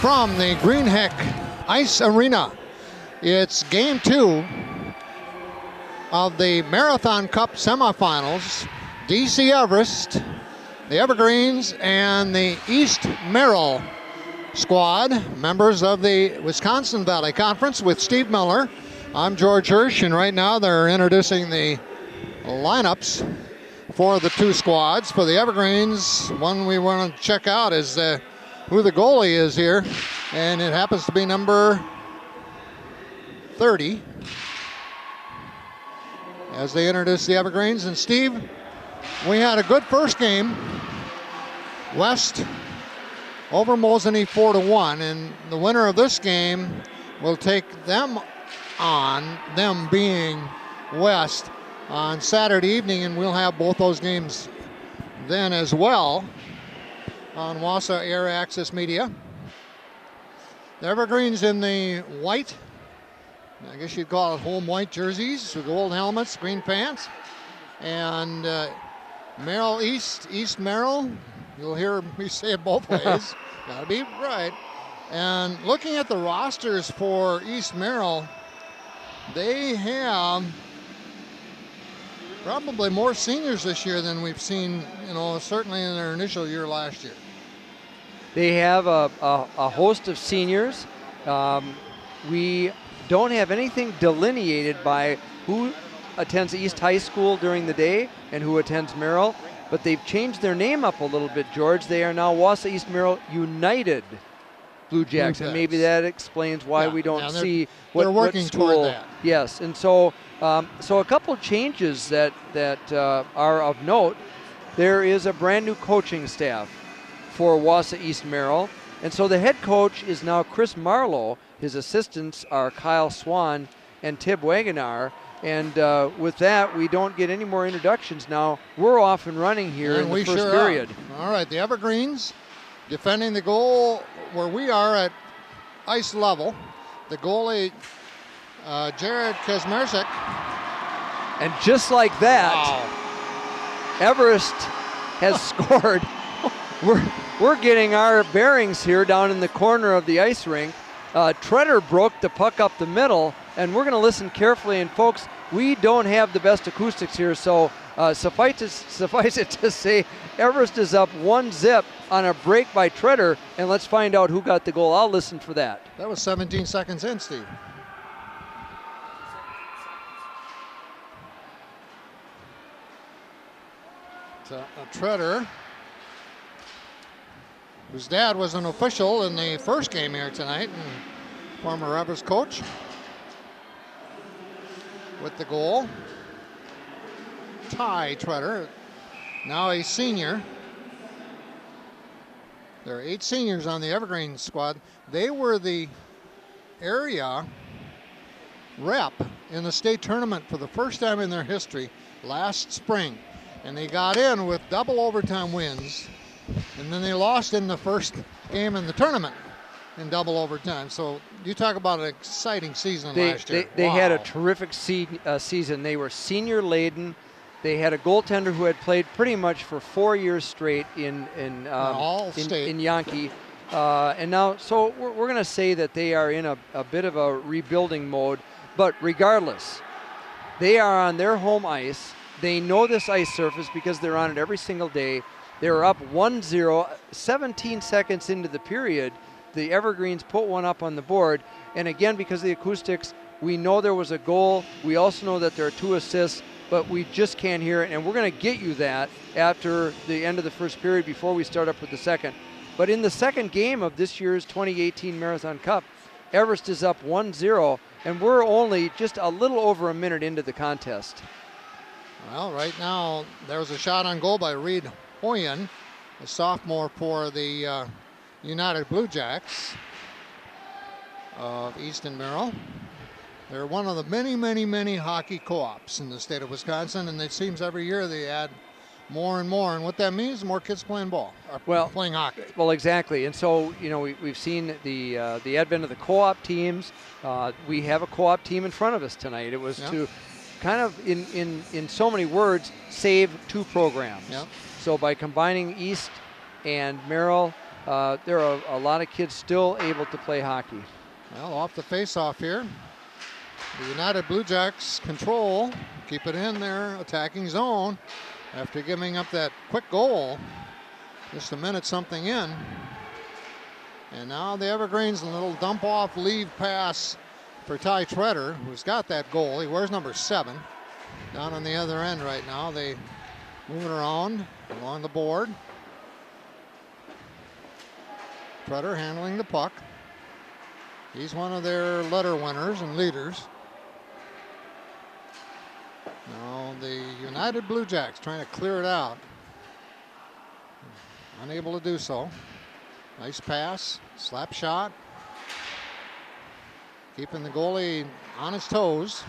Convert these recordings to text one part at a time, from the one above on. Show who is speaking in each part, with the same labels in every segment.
Speaker 1: from the Greenheck Ice Arena. It's game 2 of the Marathon Cup semifinals. DC Everest, the Evergreens, and the East Merrill squad, members of the Wisconsin Valley Conference with Steve Miller. I'm George Hirsch, and right now they're introducing the lineups for the two squads. For the Evergreens, one we want to check out is who the goalie is here, and it happens to be number 30 as they introduce the Evergreens. And Steve, we had a good first game. West over Mosinee 4-1, and the winner of this game will take them on, them being West, on Saturday evening, and we'll have both those games then as well on Wausau Air Access Media. The Evergreens in the white, I guess you'd call it home white jerseys, with gold helmets, green pants, and Merrill East Merrill. You'll hear me say it both ways. Gotta be right. And looking at the rosters for East Merrill, they have probably more seniors this year than we've seen, certainly in their initial year last year.
Speaker 2: They have a host of seniors. We don't have anything delineated by who attends East High School during the day and who attends Merrill. But they've changed their name up a little bit, George. They are now Wausau East Merrill United Blue Jacks, and maybe that explains why we don't see
Speaker 1: they're working
Speaker 2: what school.
Speaker 1: toward that.
Speaker 2: Yes, and so a couple changes that are of note. There is a brand new coaching staff for Wausau East Merrill, and so the head coach is now Chris Marlowe. His assistants are Kyle Swan and Tib Wagonar. And with that, we don't get any more introductions now. We're off and running here in the first period.
Speaker 1: All right, the Evergreens defending the goal where we are at ice level. The goalie, Jared Kazmersik.
Speaker 2: And just like that, Everest has scored. We're getting our bearings here down in the corner of the ice rink. Treader broke the puck up the middle, and we're going to listen carefully. And folks, we don't have the best acoustics here, so suffice it to say, Everest is up 1-0 on a break by Treader, and let's find out who got the goal. I'll listen for that.
Speaker 1: That was 17 seconds in, Steve. So Treader, whose dad was an official in the first game here tonight, and former Everest coach, with the goal. Ty Treader, now a senior. There are 8 seniors on the Evergreen squad. They were the area rep in the state tournament for the first time in their history last spring. And they got in with double overtime wins. And then they lost in the first game in the tournament in double overtime. So you talk about an exciting season last year.
Speaker 2: They had a terrific season. They were senior laden. They had a goaltender who had played pretty much for 4 years straight in Yankee. And now, so we're going to say that they are in a bit of a rebuilding mode. But regardless, they are on their home ice. They know this ice surface because they're on it every single day. They're up 1-0, 17 seconds into the period. The Evergreens put one up on the board. And again, because of the acoustics, we know there was a goal. We also know that there are 2 assists, but we just can't hear it. And we're going to get you that after the end of the first period before we start up with the second. But in the second game of this year's 2018 Marathon Cup, Everest is up 1-0, and we're only just a little over a minute into the contest.
Speaker 1: Well, right now, there was a shot on goal by Reed Hoyen, a sophomore for the United Blue Jacks of Easton Merrill. They're one of the many hockey co-ops in the state of Wisconsin, and it seems every year they add more and more. And what that means, more kids playing ball, playing hockey.
Speaker 2: Well, exactly. And so, we've seen the advent of the co-op teams. We have a co-op team in front of us tonight. It was to kind of, in so many words, save 2 programs. Yep. So by combining East and Merrill, there are a lot of kids still able to play hockey.
Speaker 1: Well, off the face-off here. The United Blue Jacks control, keep it in their attacking zone after giving up that quick goal. Just a minute something in. And now the Evergreens, a little dump off leave pass for Ty Treader, who's got that goal. He wears number 7. Down on the other end right now. They move it around along the board. Treader handling the puck. He's one of their letter winners and leaders. Now the United Blue Jacks trying to clear it out. Unable to do so. Nice pass, slap shot. Keeping the goalie on his toes.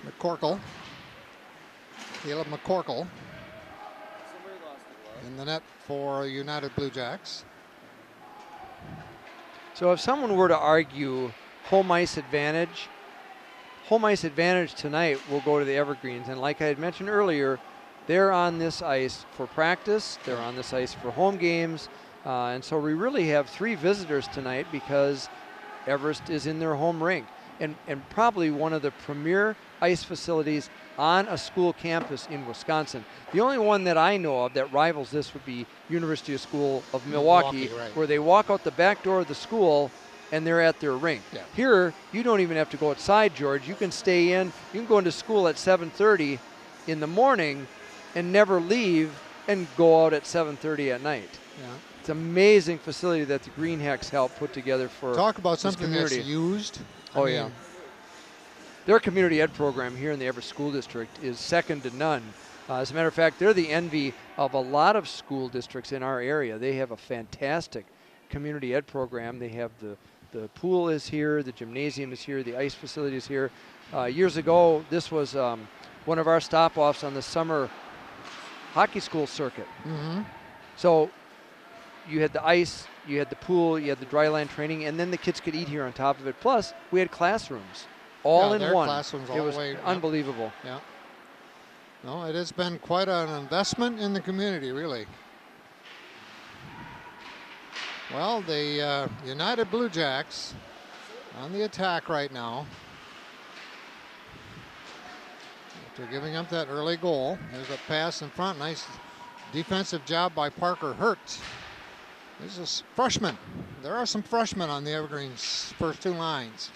Speaker 1: McCorkle. Caleb McCorkle in the net for United Blue Jacks.
Speaker 2: So if someone were to argue home ice advantage tonight will go to the Evergreens. And like I had mentioned earlier, they're on this ice for practice. They're on this ice for home games. And so we really have 3 visitors tonight because Everest is in their home rink. And probably one of the premier ice facilities on a school campus in Wisconsin. The only one that I know of that rivals this would be University of School of Milwaukee,
Speaker 1: right,
Speaker 2: where they walk out the back door of the school and they're at their rink.
Speaker 1: Yeah.
Speaker 2: Here, you don't even have to go outside, George. You can stay in. You can go into school at 7:30 in the morning and never leave and go out at 7:30 at night.
Speaker 1: Yeah.
Speaker 2: It's an amazing facility that the Green Hacks helped put together for
Speaker 1: Talk about something that's
Speaker 2: community.
Speaker 1: used.
Speaker 2: Yeah. Their community ed program here in the Everest School District is second to none. As a matter of fact, they're the envy of a lot of school districts in our area. They have a fantastic community ed program. They have the pool is here, the gymnasium is here, the ice facility is here. Years ago, this was one of our stop-offs on the summer hockey school circuit.
Speaker 1: Mm-hmm.
Speaker 2: So you had the ice, you had the pool, you had the dry land training, and then the kids could eat here on top of it. Plus, we had classrooms. All in one.
Speaker 1: Classrooms all
Speaker 2: it was
Speaker 1: the way,
Speaker 2: unbelievable.
Speaker 1: Yeah. No, it has been quite an investment in the community, really. Well, the United Blue Jacks on the attack right now. After giving up that early goal, there's a pass in front. Nice defensive job by Parker Hertz. This is freshman. There are some freshmen on the Evergreens' first 2 lines.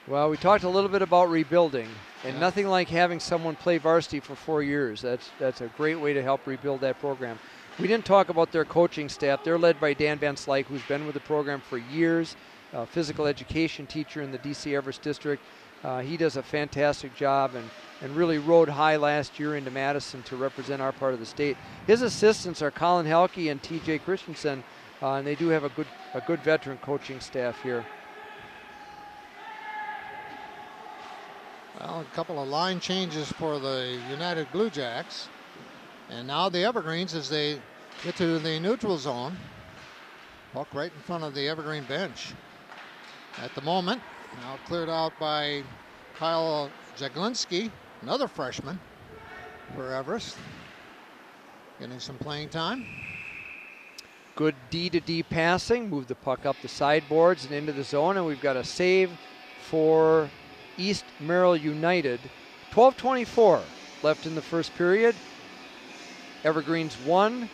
Speaker 2: Well, we talked a little bit about rebuilding, and nothing like having someone play varsity for 4 years. That's a great way to help rebuild that program. We didn't talk about their coaching staff. They're led by Dan Van Slyke, who's been with the program for years, a physical education teacher in the DC Everest District. He does a fantastic job and really rode high last year into Madison to represent our part of the state. His assistants are Colin Helke and TJ Christensen, and they do have a good veteran coaching staff here.
Speaker 1: Well, a couple of line changes for the United Blue Jacks. And now the Evergreens, as they get to the neutral zone, puck right in front of the Evergreen bench. At the moment, now cleared out by Kyle Jaglinski, another freshman for Everest, getting some playing time.
Speaker 2: Good D-to-D passing, move the puck up the sideboards and into the zone, and we've got a save for East Merrill United. 12:24 left in the first period. Evergreens 1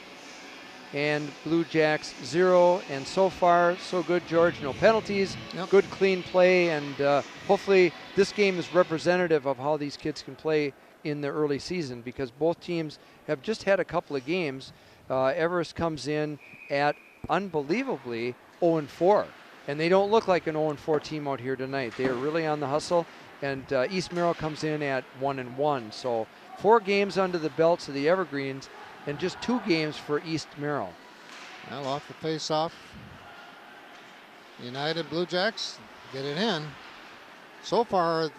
Speaker 2: and Blue Jacks 0. And so far, so good, George. No penalties, good clean play, and hopefully this game is representative of how these kids can play in the early season, because both teams have just had a couple of games. Everest comes in at unbelievably 0-4. And they don't look like an 0-4 team out here tonight. They are really on the hustle. And East Merrill comes in at 1-1. So 4 games under the belts of the Evergreens and just 2 games for East Merrill.
Speaker 1: Well, off the face-off, United Blue Jacks get it in. So far,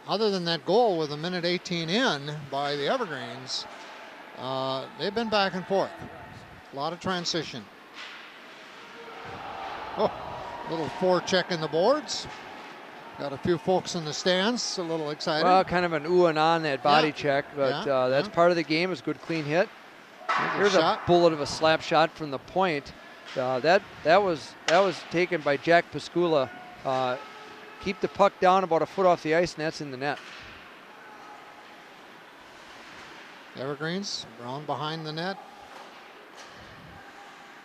Speaker 1: other than that goal with 1:18 in by the Evergreens, they've been back and forth. A lot of transition. Oh. Little forecheck in the boards. Got a few folks in the stands, a little excited.
Speaker 2: Well, kind of an ooh and on that body check, but that's part of the game. It's a good clean hit. Here's a bullet of a slap shot from the point. That was taken by Jack Piscula. Keep the puck down about a foot off the ice, and that's in the net.
Speaker 1: Evergreens, Brown behind the net.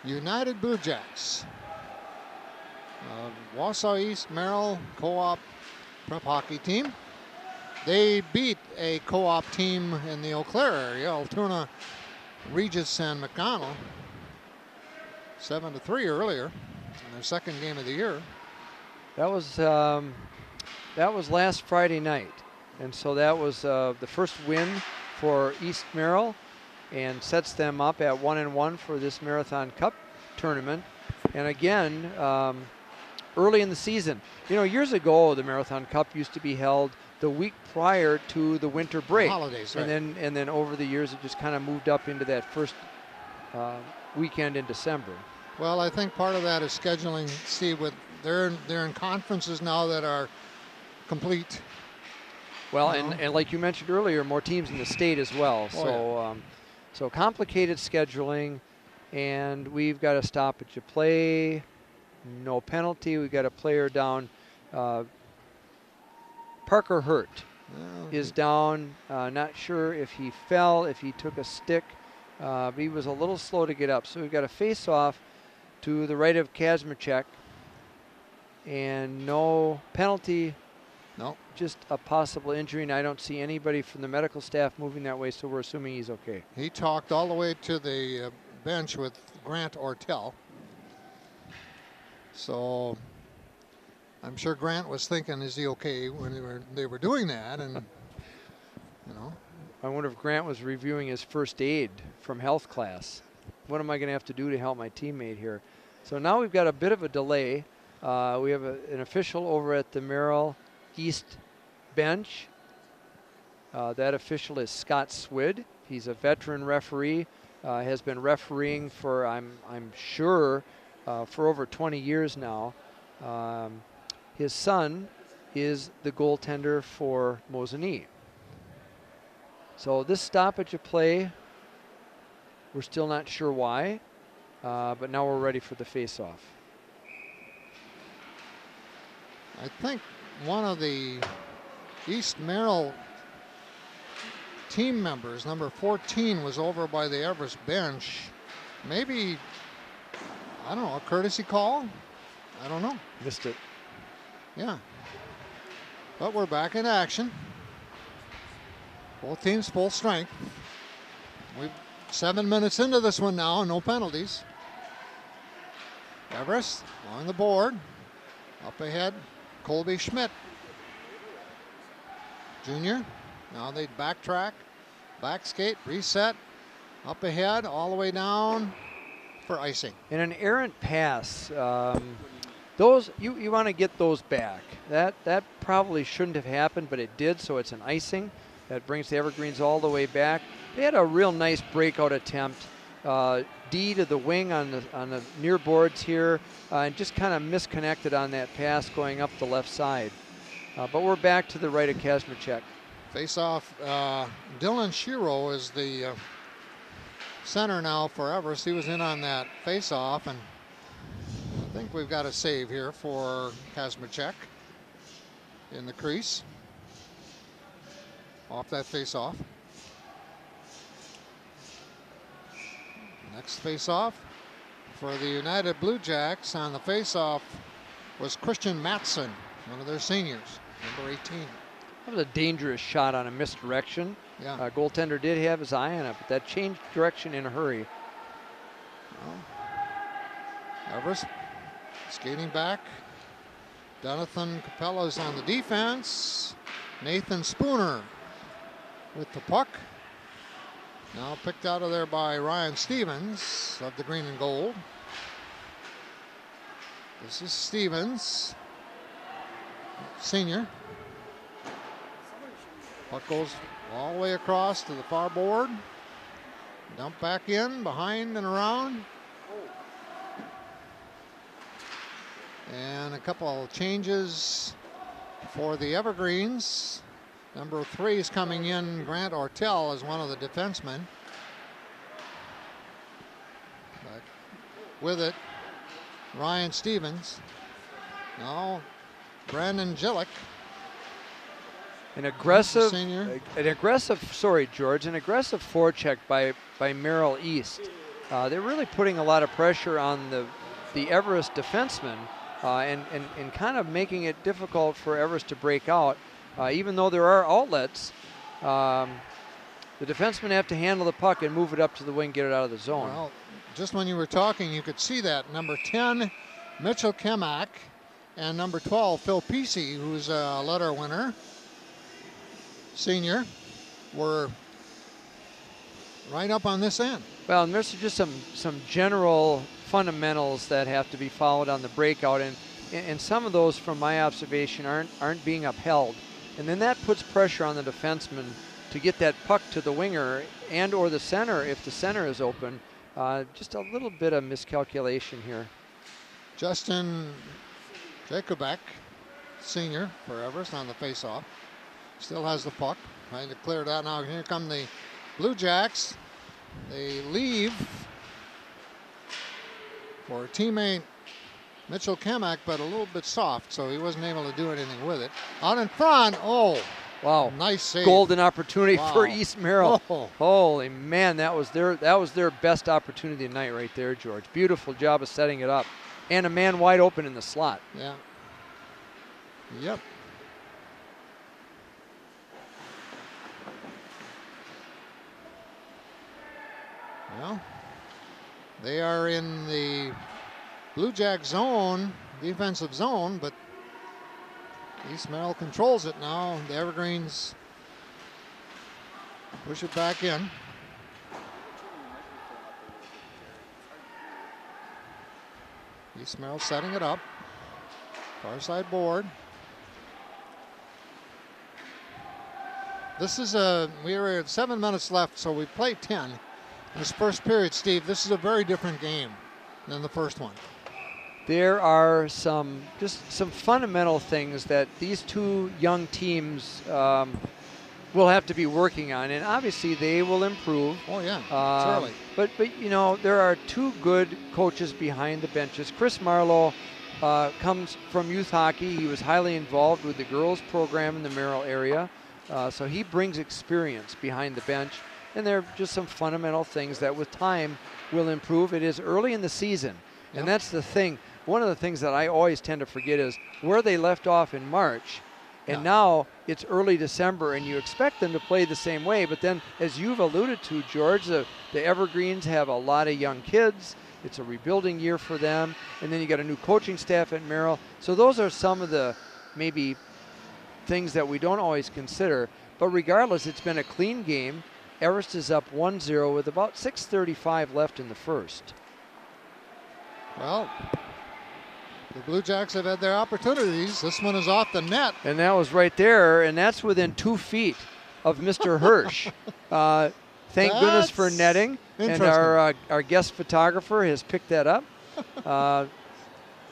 Speaker 1: United Blue Jacks. Wausau East Merrill Co-op prep hockey team. They beat a co-op team in the Eau Claire area, Altoona, Regis, and McDonald, 7-3 earlier in their second game of the year.
Speaker 2: That was last Friday night, and so that was the first win for East Merrill, and sets them up at 1-1 for this Marathon Cup tournament. And again, early in the season, years ago the Marathon Cup used to be held the week prior to the winter break,
Speaker 1: holidays, right.
Speaker 2: and then over the years it just kind of moved up into that first weekend in December.
Speaker 1: Well, I think part of that is scheduling. Steve, with they're in conferences now that are complete.
Speaker 2: Well, and like you mentioned earlier, more teams in the state as well. So complicated scheduling, and we've got a stoppage of play, no penalty. We've got a player down. Parker Hurt is down. Not sure if he fell, if he took a stick. But he was a little slow to get up. So we've got a face-off to the right of Kazmierczak, and no penalty.
Speaker 1: No.
Speaker 2: Just a possible injury, and I don't see anybody from the medical staff moving that way, so we're assuming he's okay.
Speaker 1: He talked all the way to the bench with Grant Ortell. So I'm sure Grant was thinking, is he okay when they were doing that? And,
Speaker 2: I wonder if Grant was reviewing his first aid from health class. What am I going to have to do to help my teammate here? So now we've got a bit of a delay. We have an official over at the Merrill East bench. That official is Scott Swid. He's a veteran referee, has been refereeing for, I'm sure, for over 20 years now. His son is the goaltender for Mosinee. So this stoppage of play, we're still not sure why, but now we're ready for the face-off.
Speaker 1: I think one of the East Merrill team members, number 14, was over by the Everest bench. Maybe, I don't know, a courtesy call? I don't know.
Speaker 2: Missed it.
Speaker 1: Yeah. But we're back in action. Both teams full strength. We're 7 minutes into this one now, no penalties. Everest on the board. Up ahead, Colby Schmidt. Junior. Now they backtrack, back skate, reset. Up ahead, all the way down for icing.
Speaker 2: In an errant pass, those you want to get those back. That probably shouldn't have happened, but it did, so it's an icing. That brings the Evergreens all the way back. They had a real nice breakout attempt. D to the wing on the near boards here, and just kind of misconnected on that pass going up the left side. But we're back to the right of Kazmierczak.
Speaker 1: Face off, Dylan Shiro is the center now for Everest. He was in on that face off, and I think we've got a save here for Kazmierczak in the crease. Off that face off. Next face off for the United Blue Jacks on the face off was Christian Matson, one of their seniors, number 18.
Speaker 2: That was a dangerous shot on a misdirection.
Speaker 1: Yeah.
Speaker 2: Goaltender did have his eye on it, but that changed direction in a hurry.
Speaker 1: Well, Everest skating back. Jonathan Capella's on the defense. Nathan Spooner with the puck. Now picked out of there by Ryan Stevens of the green and gold. This is Stevens, senior. Puck goes all the way across to the far board. Dump back in, behind and around. And a couple of changes. For the Evergreens, number 3 is coming in. Grant Ortel as one of the defensemen. But with it, Ryan Stevens. Now, Brandon Gillick.
Speaker 2: An aggressive forecheck by Merrill East. They're really putting a lot of pressure on the Everest defenseman and kind of making it difficult for Everest to break out. Even though there are outlets, the defensemen have to handle the puck and move it up to the wing, get it out of the zone.
Speaker 1: Well, just when you were talking, you could see that. Number 10, Mitchell Kemak, and number 12, Phil Pesey, who's a letter winner, senior, were right up on this end.
Speaker 2: Well, and there's just some general fundamentals that have to be followed on the breakout, and some of those, from my observation, aren't being upheld. And then that puts pressure on the defenseman to get that puck to the winger and or the center if the center is open. Just a little bit of miscalculation here.
Speaker 1: Justin Jacobek, senior for Everest, on the faceoff. Still has the puck, trying to clear it out now. Here come the Blue Jacks. They leave for teammate Mitchell Kemak, but a little bit soft, so he wasn't able to do anything with it. Out in front, oh,
Speaker 2: wow,
Speaker 1: nice save.
Speaker 2: Golden opportunity for East Merrill.
Speaker 1: Oh.
Speaker 2: Holy man, that was their best opportunity tonight right there, George. Beautiful job of setting it up, and a man wide open in the slot.
Speaker 1: Yeah. Yep. Well, they are in the Blue Jack zone, defensive zone, but East Merrill controls it now. The Evergreens push it back in. East Merrill setting it up. Far side board. This is we were at 7 minutes left, so we played 10. In this first period, Steve, this is a very different game than the first one.
Speaker 2: There are just some fundamental things that these two young teams will have to be working on, and obviously they will improve.
Speaker 1: Oh yeah, surely.
Speaker 2: But you know, there are two good coaches behind the benches. Chris Marlowe comes from youth hockey. He was highly involved with the girls program in the Merrill area, so he brings experience behind the bench. And there are just some fundamental things that with time will improve. It is early in the season, and that's the thing. One of the things that I always tend to forget is where they left off in March, and now it's early December, and you expect them to play the same way. But then, as you've alluded to, George, the Evergreens have a lot of young kids. It's a rebuilding year for them, and then you got a new coaching staff at Merrill. So those are some of the maybe things that we don't always consider. But regardless, it's been a clean game. Everest is up 1-0 with about 6:35 left in the first.
Speaker 1: Well, the Blue Jacks have had their opportunities. This one is off the net.
Speaker 2: And that was right there, and that's within 2 feet of Mr. Hirsch. Thank goodness for netting. And our guest photographer has picked that up.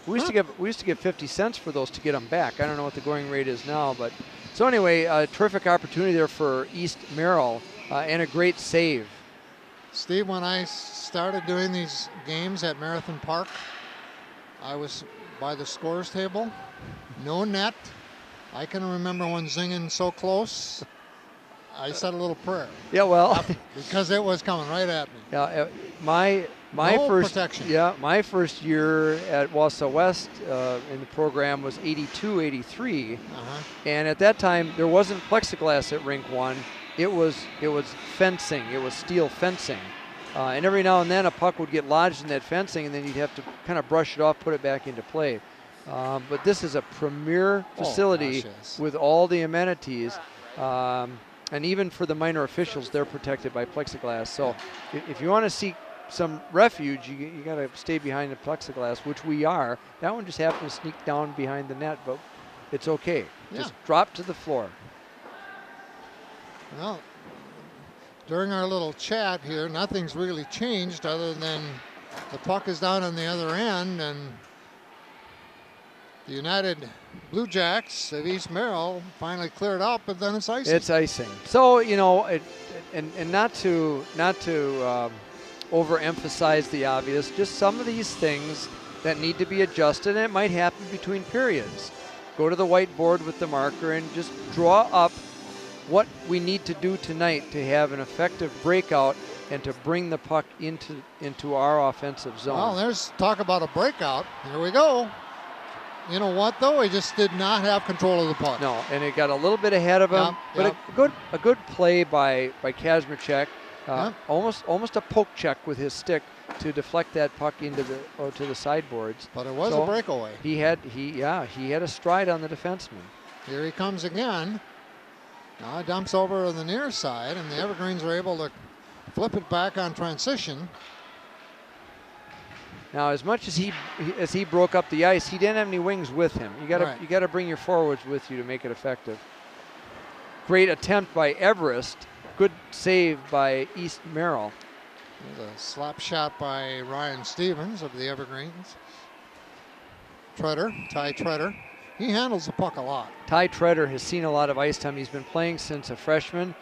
Speaker 2: We used to get 50 cents for those to get them back. I don't know what the going rate is now, but so anyway, a terrific opportunity there for East Merrill. And a great save.
Speaker 1: Steve, when I started doing these games at Marathon Park, I was by the scores table, no net. I can remember when zinging so close, I said a little prayer.
Speaker 2: Yeah, well,
Speaker 1: because it was coming right at me.
Speaker 2: Yeah, my first
Speaker 1: protection.
Speaker 2: Yeah, my first year at Wausau West in the program was 82-83, and at that time there wasn't plexiglass at Rink 1. It was fencing. It was steel fencing. And every now and then a puck would get lodged in that fencing, and then you'd have to kind of brush it off, put it back into play. But this is a premier facility with all the amenities. And even for the minor officials, they're protected by plexiglass. So if you want to seek some refuge, you got to stay behind the plexiglass, which we are. That one just happened to sneak down behind the net, but it's okay. Just drop to the floor.
Speaker 1: Well, during our little chat here, nothing's really changed other than the puck is down on the other end, and The United Blue Jacks of East Merrill finally cleared up, but then it's icing.
Speaker 2: It's icing. So, you know, and not to overemphasize the obvious, just some of these things that need to be adjusted, and it might happen between periods. Go to the whiteboard with the marker and just draw up what we need to do tonight to have an effective breakout and to bring the puck into our offensive zone.
Speaker 1: Well, there's talk about a breakout. Here we go. You know what, though? He just did not have control of the puck.
Speaker 2: No, and it got a little bit ahead of him. But a good play by Kazmierczak. Almost a poke check with his stick to deflect that puck into to the sideboards.
Speaker 1: But it was a breakaway.
Speaker 2: He had a stride on the defenseman.
Speaker 1: Here he comes again. Now it dumps over on the near side, and the Evergreens are able to flip it back on transition.
Speaker 2: Now, as much as he broke up the ice, he didn't have any wings with him. You got to bring your forwards with you to make it effective. Great attempt by Everest. Good save by East Merrill.
Speaker 1: There's a slap shot by Ryan Stevens of the Evergreens. Ty Treader. He handles the puck a lot.
Speaker 2: Ty Treader has seen a lot of ice time. He's been playing since a freshman.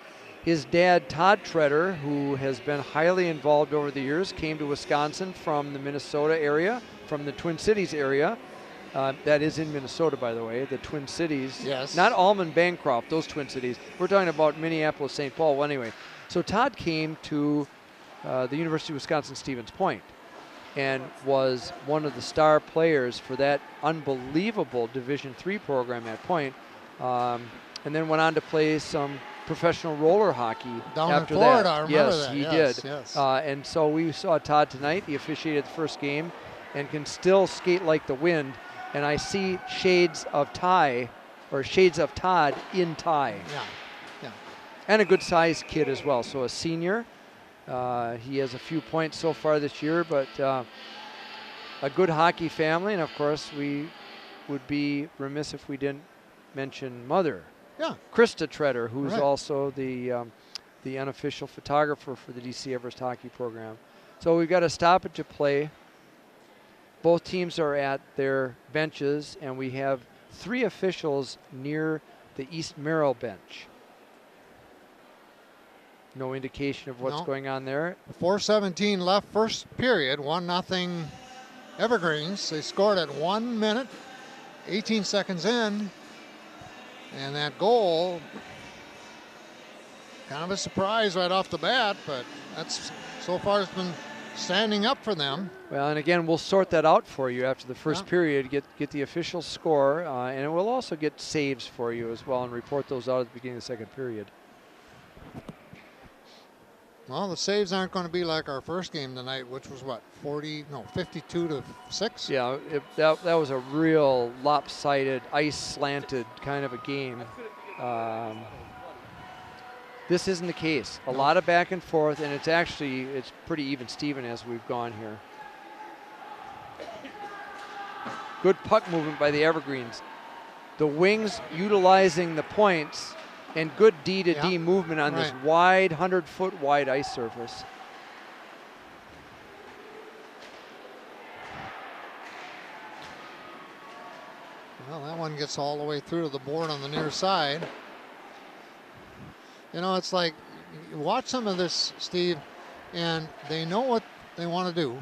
Speaker 2: His dad, Todd Treader, who has been highly involved over the years, came to Wisconsin from the Minnesota area, from the Twin Cities area. That is in Minnesota, by the way, the Twin Cities.
Speaker 1: Yes.
Speaker 2: Not Almond Bancroft, those Twin Cities. We're talking about Minneapolis, St. Paul. Well, anyway, so Todd came to the University of Wisconsin-Stevens Point and was one of the star players for that unbelievable Division III program at Point, and then went on to play some professional roller hockey
Speaker 1: down
Speaker 2: after
Speaker 1: in Florida.
Speaker 2: that.
Speaker 1: I remember
Speaker 2: yes,
Speaker 1: that.
Speaker 2: He
Speaker 1: yes,
Speaker 2: did.
Speaker 1: Yes.
Speaker 2: And so we saw Todd tonight. He officiated the first game and can still skate like the wind. And I see shades of Todd in Ty.
Speaker 1: Yeah.
Speaker 2: And a good sized kid as well. So a senior. He has a few points so far this year, but a good hockey family. And of course, we would be remiss if we didn't mention mother.
Speaker 1: Yeah.
Speaker 2: Krista Treader, who's
Speaker 1: right.
Speaker 2: also the unofficial photographer for the DC Everest hockey program. So we've got a stoppage of play. Both teams are at their benches, and we have 3 officials near the East Merrill bench. No indication of what's going on there.
Speaker 1: 4:17 left first period, 1-0 Evergreens. They scored at 1 minute, 18 seconds in. And that goal, kind of a surprise right off the bat, but that's so far it's been standing up for them.
Speaker 2: Well, and again, we'll sort that out for you after the first period, get the official score, and we'll also get saves for you as well and report those out at the beginning of the second period.
Speaker 1: Well, the saves aren't going to be like our first game tonight, which was what, 52-6?
Speaker 2: Yeah, that was a real lopsided, ice-slanted kind of a game. This isn't the case. A lot of back and forth, and it's pretty even Steven as we've gone here. Good puck movement by the Evergreens. The wings utilizing the points, and good D-to-D movement on this wide, 100-foot wide ice surface.
Speaker 1: Well, that one gets all the way through to the board on the near side. You know, it's like, you watch some of this, Steve, and they know what they want to do,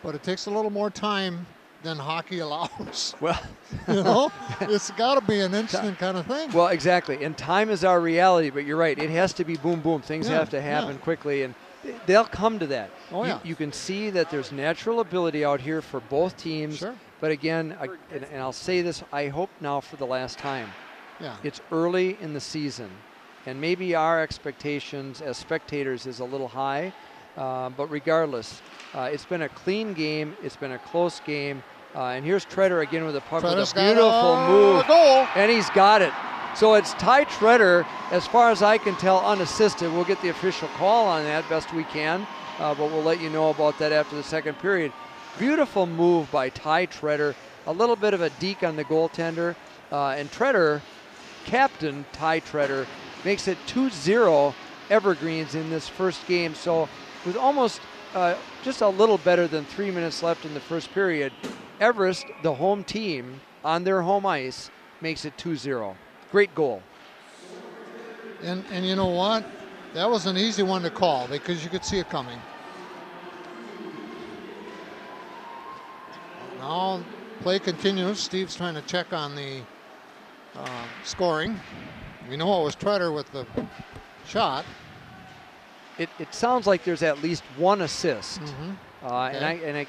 Speaker 1: but it takes a little more time than hockey allows.
Speaker 2: Well,
Speaker 1: you know, it's got to be an instant kind of thing.
Speaker 2: Well, exactly. And time is our reality, but you're right. It has to be boom, boom. Things have to happen quickly, and they'll come to that.
Speaker 1: Oh, yeah.
Speaker 2: You can see that there's natural ability out here for both teams.
Speaker 1: Sure.
Speaker 2: But again, and I'll say this, I hope now for the last time.
Speaker 1: Yeah.
Speaker 2: It's early in the season, and maybe our expectations as spectators is a little high, but regardless, it's been a clean game. It's been a close game. And here's Treader again with a puck with a beautiful move.
Speaker 1: Goal.
Speaker 2: And he's got it. So it's Ty Treader, as far as I can tell, unassisted. We'll get the official call on that best we can, but we'll let you know about that after the second period. Beautiful move by Ty Treader. A little bit of a deke on the goaltender. And Treader, captain Ty Treader, makes it 2-0 Evergreens in this first game. So with almost just a little better than 3 minutes left in the first period, Everest, the home team, on their home ice makes it 2-0. Great goal.
Speaker 1: And you know what? That was an easy one to call because you could see it coming. Now play continues. Steve's trying to check on the scoring. We know it was Treader with the shot.
Speaker 2: It sounds like there's at least one assist.
Speaker 1: Okay.
Speaker 2: And I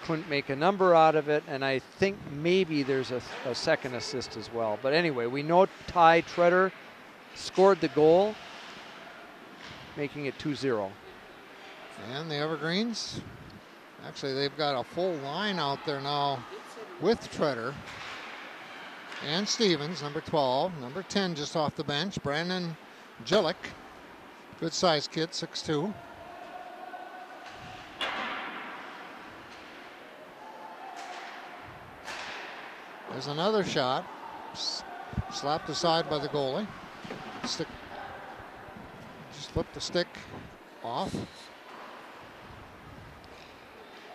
Speaker 2: couldn't make a number out of it, and I think maybe there's a second assist as well. But anyway, we know Ty Treader scored the goal, making it 2-0.
Speaker 1: And the Evergreens, actually they've got a full line out there now with Treader and Stevens, number 12, number 10 just off the bench, Brandon Gillick, good sized kid, 6'2". There's another shot, slapped aside by the goalie. Stick, just flipped the stick off.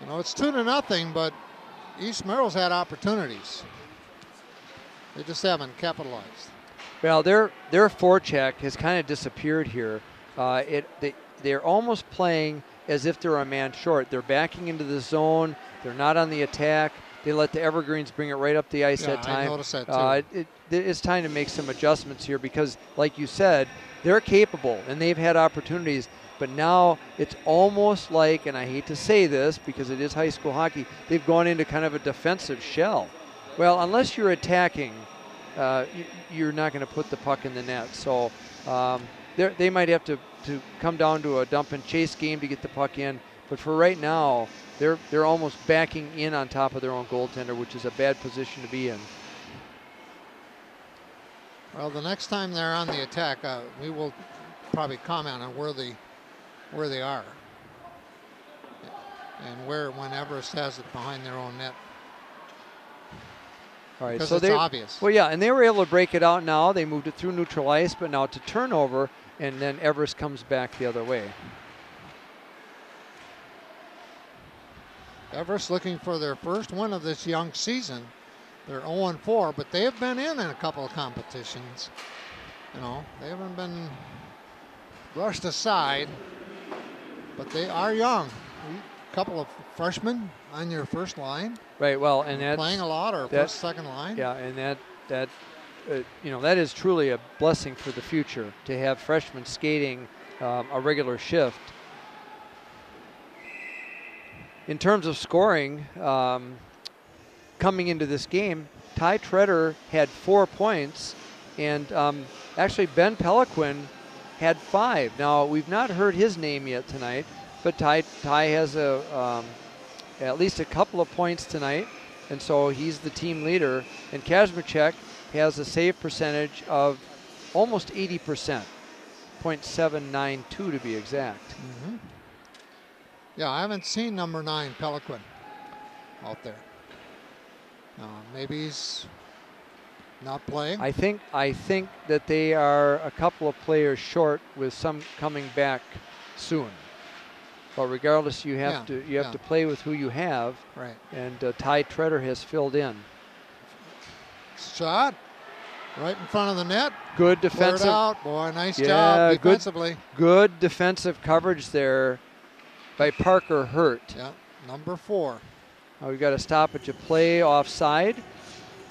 Speaker 1: You know, it's 2-0, but East Merrill's had opportunities. They just haven't capitalized.
Speaker 2: Well, their forecheck has kind of disappeared here. They're almost playing as if they're a man short. They're backing into the zone. They're not on the attack. They let the Evergreens bring it right up the ice that time.
Speaker 1: I noticed that too.
Speaker 2: It's time to make some adjustments here because, like you said, they're capable and they've had opportunities. But now it's almost like, and I hate to say this because it is high school hockey, they've gone into kind of a defensive shell. Well, unless you're attacking, you're not going to put the puck in the net. So they might have to come down to a dump and chase game to get the puck in. But for right now, they're almost backing in on top of their own goaltender, which is a bad position to be in.
Speaker 1: Well, the next time they're on the attack, we will probably comment on where they are and when Everest has it behind their own net.
Speaker 2: All right,
Speaker 1: because
Speaker 2: so
Speaker 1: it's obvious.
Speaker 2: Well, yeah, and they were able to break it out now. They moved it through neutral ice, but now to turnover, and then Everest comes back the other way.
Speaker 1: Everest looking for their first win of this young season. They're 0-4, but they have been in a couple of competitions. You know, they haven't been brushed aside, but they are young. A couple of freshmen on your first line.
Speaker 2: Right. Well, and that's
Speaker 1: playing a lot, or first, second line.
Speaker 2: Yeah, and that that is truly a blessing for the future to have freshmen skating a regular shift. In terms of scoring, coming into this game, Ty Treader had 4 points, and actually Ben Peliquin had 5. Now, we've not heard his name yet tonight, but Ty has at least a couple of points tonight, and so he's the team leader. And Kazmierczak has a save percentage of almost 80%, .792 to be exact.
Speaker 1: Mm-hmm. Yeah, I haven't seen number 9 Peliquin out there. Maybe he's not playing.
Speaker 2: I think that they are a couple of players short, with some coming back soon. But regardless, you have to play with who you have.
Speaker 1: Right.
Speaker 2: And Ty Treader has filled in.
Speaker 1: Shot right in front of the net.
Speaker 2: Good defensive.
Speaker 1: Out. Boy, nice job defensively.
Speaker 2: Good defensive coverage there by Parker Hurt.
Speaker 1: Yeah, number 4.
Speaker 2: Now we've got a stoppage of play offside.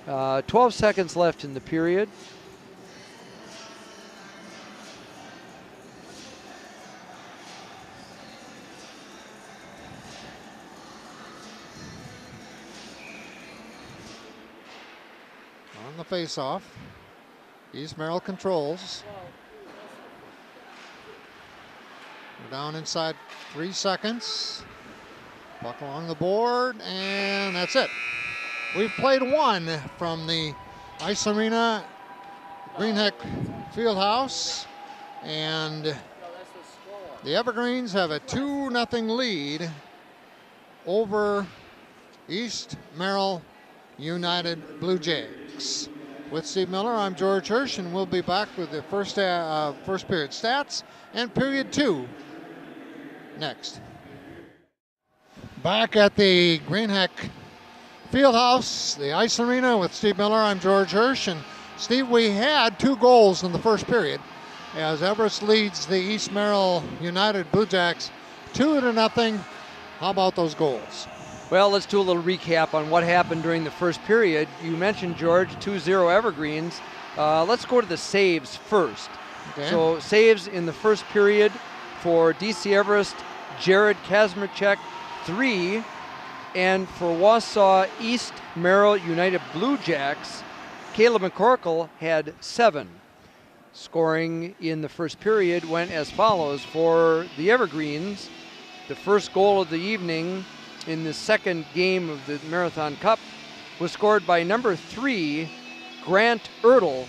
Speaker 2: 12 seconds left in the period.
Speaker 1: On the face-off, East Merrill controls. We're down inside 3 seconds. Puck along the board, and that's it. We've played one from the Ice Arena Greenheck Fieldhouse, and the Evergreens have a 2-0 lead over East Merrill United Blue Jays. With Steve Miller, I'm George Hirsch, and we'll be back with the first period stats and period 2 next. Back at the Greenheck Fieldhouse, the ice arena with Steve Miller. I'm George Hirsch. And Steve, we had 2 goals in the first period as Everest leads the East Merrill United Blue Jacks 2-0. How about those goals?
Speaker 2: Well, let's do a little recap on what happened during the first period. You mentioned, George, 2-0 Evergreens. Let's go to the saves first.
Speaker 1: Okay.
Speaker 2: So saves in the first period for DC Everest, Jared Kazmerchek, 3. And for Wausau East Merrill United Blue Jacks, Caleb McCorkle had 7. Scoring in the first period went as follows. For the Evergreens, the first goal of the evening in the second game of the Marathon Cup was scored by number 3, Grant Ertl,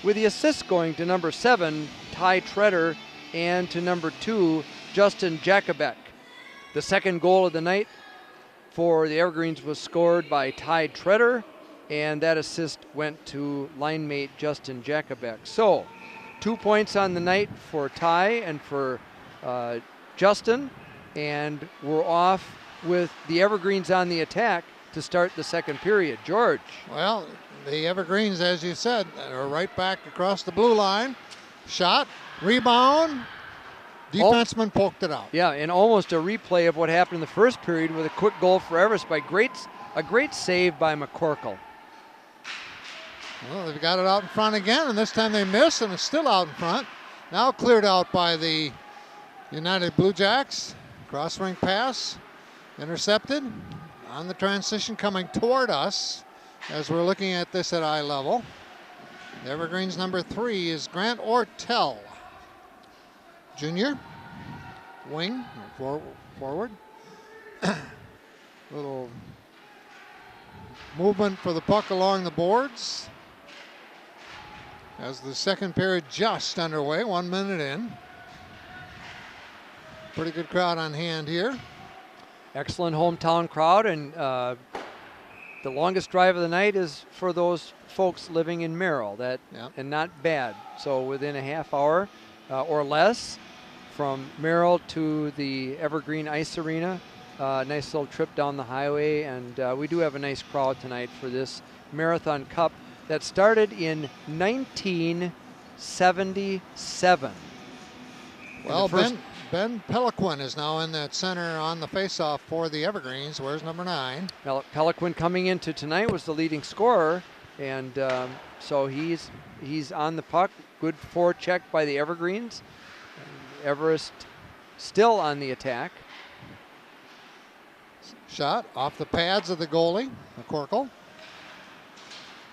Speaker 2: with the assist going to number 7, Ty Treader, and to number 2, Justin Jakubek. The second goal of the night for the Evergreens was scored by Ty Treader, and that assist went to line mate Justin Jakubek. So 2 points on the night for Ty and for Justin, and we're off with the Evergreens on the attack to start the second period. George.
Speaker 1: Well, the Evergreens, as you said, are right back across the blue line. Shot, rebound, defenseman poked it out.
Speaker 2: Yeah, and almost a replay of what happened in the first period with a quick goal for Everest by a great save by McCorkle.
Speaker 1: Well, they've got it out in front again, and this time they miss, and it's still out in front. Now cleared out by the United Blue Jacks. Cross-ring pass, intercepted on the transition coming toward us as we're looking at this at eye level. The Evergreens number 3 is Grant Ortell. Junior, wing, forward. Little movement for the puck along the boards as the second period just underway, 1 minute in. Pretty good crowd on hand here.
Speaker 2: Excellent hometown crowd, and the longest drive of the night is for those folks living in Merrill, and not bad. So within a half hour or less from Merrill to the Evergreen Ice Arena. Nice little trip down the highway, and we do have a nice crowd tonight for this Marathon Cup that started in 1977.
Speaker 1: Well, Ben Peliquin is now in that center on the faceoff for the Evergreens. Where's number 9?
Speaker 2: Peliquin coming into tonight was the leading scorer, and so he's on the puck. Good forecheck by the Evergreens. Everest still on the attack.
Speaker 1: Shot off the pads of the goalie, McCorkle.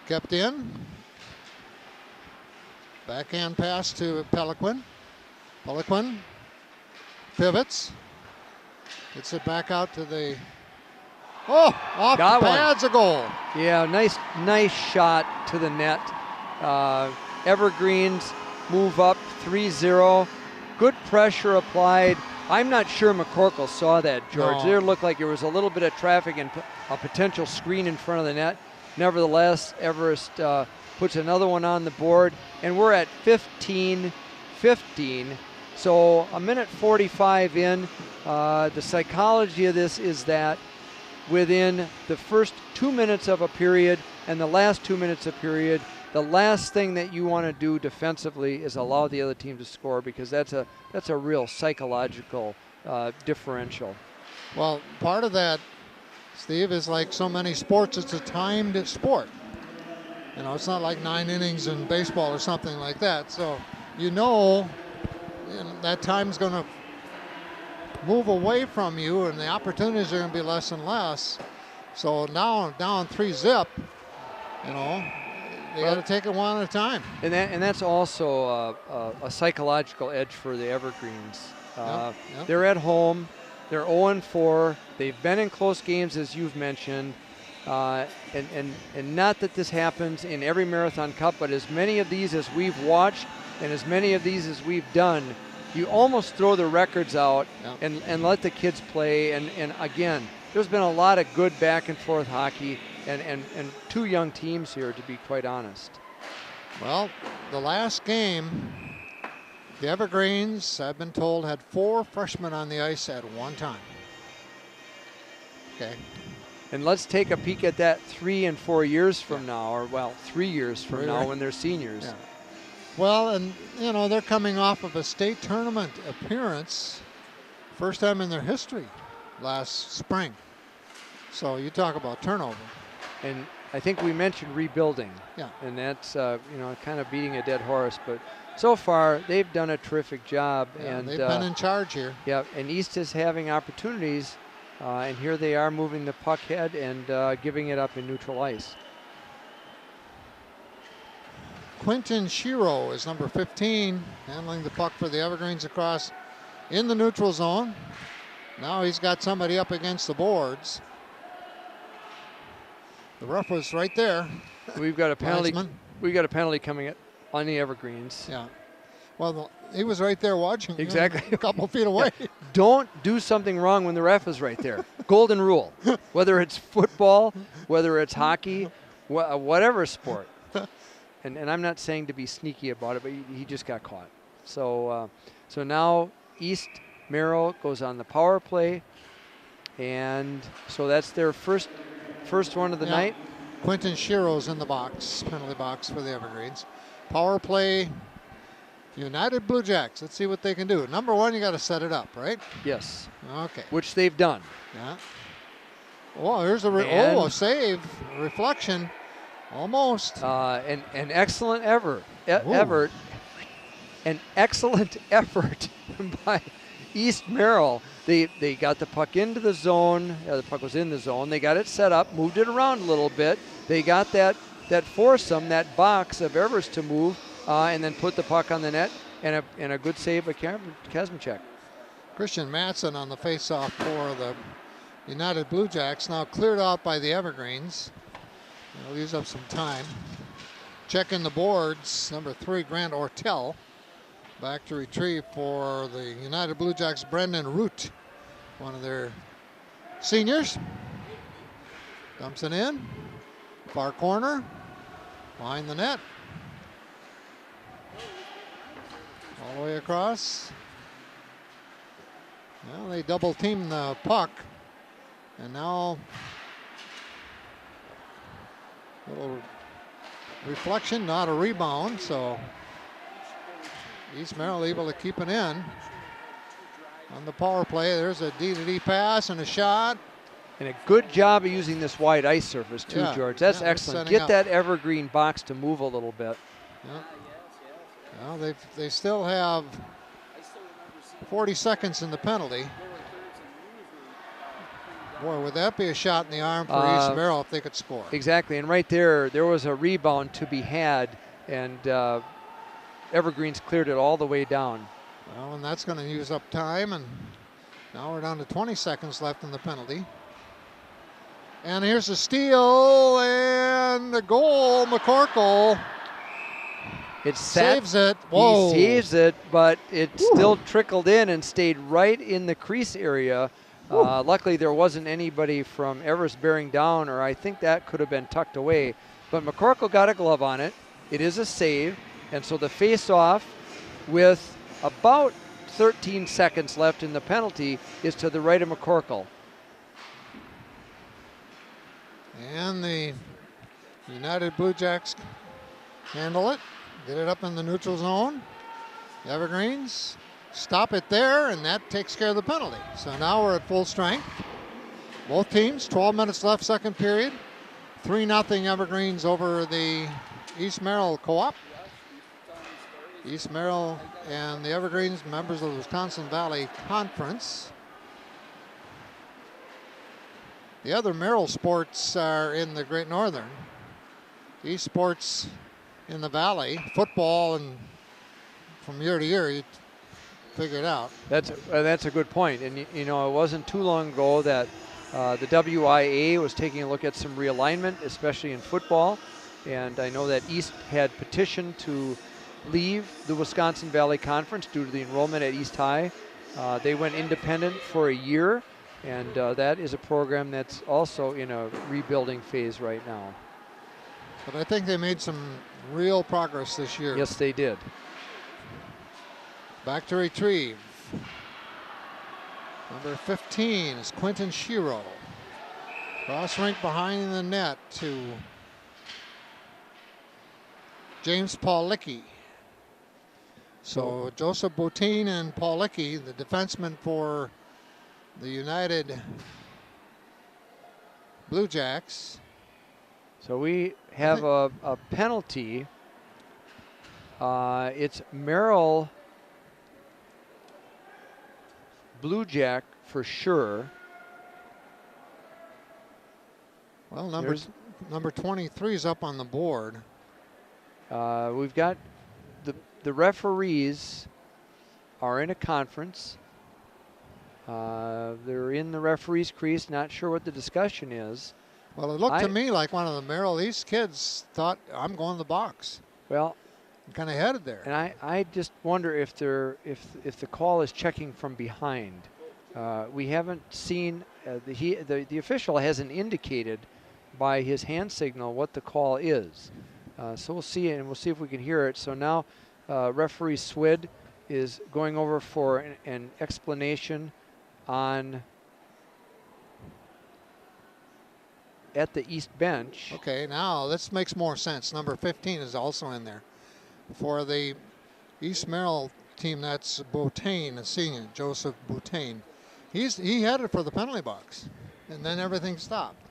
Speaker 1: Kept in. Backhand pass to Peliquin. Peliquin pivots. Gets it back out to the... Oh, off the pads, a goal.
Speaker 2: Yeah, nice shot to the net. Evergreens move up 3-0. Good pressure applied. I'm not sure McCorkle saw that, George.
Speaker 1: No.
Speaker 2: There looked like there was a little bit of traffic and a potential screen in front of the net. Nevertheless, Everest puts another one on the board, and we're at 15-15. So a minute 45 in. The psychology of this is that within the first 2 minutes of a period and the last 2 minutes of period, the last thing that you want to do defensively is allow the other team to score, because that's a real psychological differential.
Speaker 1: Well, part of that, Steve, is like so many sports, it's a timed sport. You know, it's not like 9 innings in baseball or something like that. So you know that time's going to move away from you, and the opportunities are going to be less and less. So now down 3-0, you know, they got to take it one at a time.
Speaker 2: And that's also a psychological edge for the Evergreens.
Speaker 1: Yep.
Speaker 2: They're at home. They're 0-4. They've been in close games, as you've mentioned. And not that this happens in every Marathon Cup, but as many of these as we've watched and as many of these as we've done, you almost throw the records out and let the kids play. And again, there's been a lot of good back and forth hockey and 2 young teams here, to be quite honest.
Speaker 1: Well, the last game, the Evergreens, I've been told, had 4 freshmen on the ice at one time. Okay.
Speaker 2: And let's take a peek at that 3 and 4 years from now, or well, 3 years from now when they're seniors.
Speaker 1: Yeah. Well, and you know, they're coming off of a state tournament appearance, first time in their history last spring. So you talk about turnover.
Speaker 2: And I think we mentioned rebuilding.
Speaker 1: Yeah.
Speaker 2: And that's, you know, kind of beating a dead horse. But so far, they've done a terrific job.
Speaker 1: Yeah,
Speaker 2: and
Speaker 1: they've been in charge here.
Speaker 2: Yeah, and East is having opportunities. And here they are moving the puck head and giving it up in neutral ice.
Speaker 1: Quentin Shiro is number 15, handling the puck for the Evergreens across in the neutral zone. Now he's got somebody up against the boards. The ref was right there.
Speaker 2: We've got a penalty. We've got a penalty coming on the Evergreens.
Speaker 1: Yeah. Well, he was right there watching.
Speaker 2: Exactly.
Speaker 1: A couple feet away.
Speaker 2: Yeah. Don't do something wrong when the ref is right there. Golden rule. Whether it's football, whether it's hockey, whatever sport. And I'm not saying to be sneaky about it, but he just got caught. So so now East Merrill goes on the power play, and so that's their first one of the night.
Speaker 1: Quentin Shiro's in the box, penalty box for the Evergreens. Power play, United Blue Jacks. Let's see what they can do. Number one, you got to set it up, right?
Speaker 2: Yes.
Speaker 1: Okay.
Speaker 2: Which they've done.
Speaker 1: Yeah. Oh, here's a save, a reflection. Almost.
Speaker 2: An excellent effort. An excellent effort by East Merrill. They got the puck into the zone. The puck was in the zone. They got it set up, moved it around a little bit. They got that foursome, that box of Evers to move, and then put the puck on the net, and a good save by Kazmachek.
Speaker 1: Christian Matson on the faceoff for the United Blue Jacks, now cleared out by the Evergreens. They'll use up some time. Checking the boards, number 3, Grant Ortel. Back to retrieve for the United Blue Jacks, Brendan Root, one of their seniors. Dumps it in. Far corner. Behind the net. All the way across. Well, they double team the puck. And now a little reflection, not a rebound, so East Merrill able to keep it in. On the power play, there's a D-to-D pass and a shot.
Speaker 2: And a good job of using this wide ice surface too, George. That's excellent. Get that Evergreen box to move a little bit.
Speaker 1: Yeah. Well, they still have 40 seconds in the penalty. Boy, would that be a shot in the arm for East Merrill if they could score.
Speaker 2: Exactly, and right there was a rebound to be had, and Evergreens cleared it all the way down.
Speaker 1: Well, and that's going to use up time, and now we're down to 20 seconds left in the penalty. And here's a steal, and the goal, McCorkle. Saves it. Whoa.
Speaker 2: He saves it, but it still trickled in and stayed right in the crease area. Luckily, there wasn't anybody from Evers bearing down, or I think that could have been tucked away. But McCorkle got a glove on it. It is a save, and so the face-off with about 13 seconds left in the penalty is to the right of McCorkle.
Speaker 1: And the United Blue Jacks handle it, get it up in the neutral zone. The Evergreens stop it there, and that takes care of the penalty. So now we're at full strength. Both teams, 12 minutes left, second period. 3-0 Evergreens over the East Merrill Co-op. East Merrill and the Evergreens, members of the Wisconsin Valley Conference. The other Merrill sports are in the Great Northern. East sports in the Valley, football, and from year to year, you figure it out.
Speaker 2: That's a good point. And you know, it wasn't too long ago that the WIA was taking a look at some realignment, especially in football. And I know that East had petitioned to leave the Wisconsin Valley Conference due to the enrollment at East High. They went independent for a year, and that is a program that's also in a rebuilding phase right now.
Speaker 1: But I think they made some real progress this year.
Speaker 2: Yes, they did.
Speaker 1: Back to retrieve. Number 15 is Quentin Shiro. Cross rink behind the net to James Paulicki. So Joseph Boutin and Paulicki, the defenseman for the United Blue Jacks.
Speaker 2: So we have a penalty. It's Merrill Blue Jack for sure.
Speaker 1: Well, number 23 is up on the board.
Speaker 2: We've got the referees are in a conference. They're in the referee's crease, not sure what the discussion is.
Speaker 1: Well, it looked to me like one of the Merrill East kids thought, I'm going to the box.
Speaker 2: Well,
Speaker 1: kind of headed there.
Speaker 2: And I just wonder if the call is checking from behind. We haven't seen, the official hasn't indicated by his hand signal what the call is. So we'll see, and we'll see if we can hear it. So now referee Swid is going over for an explanation on at the east bench.
Speaker 1: Okay, now this makes more sense. Number 15 is also in there. For the East Merrill team, that's Boutin, a senior, Joseph Boutin. He headed for the penalty box, and then everything stopped.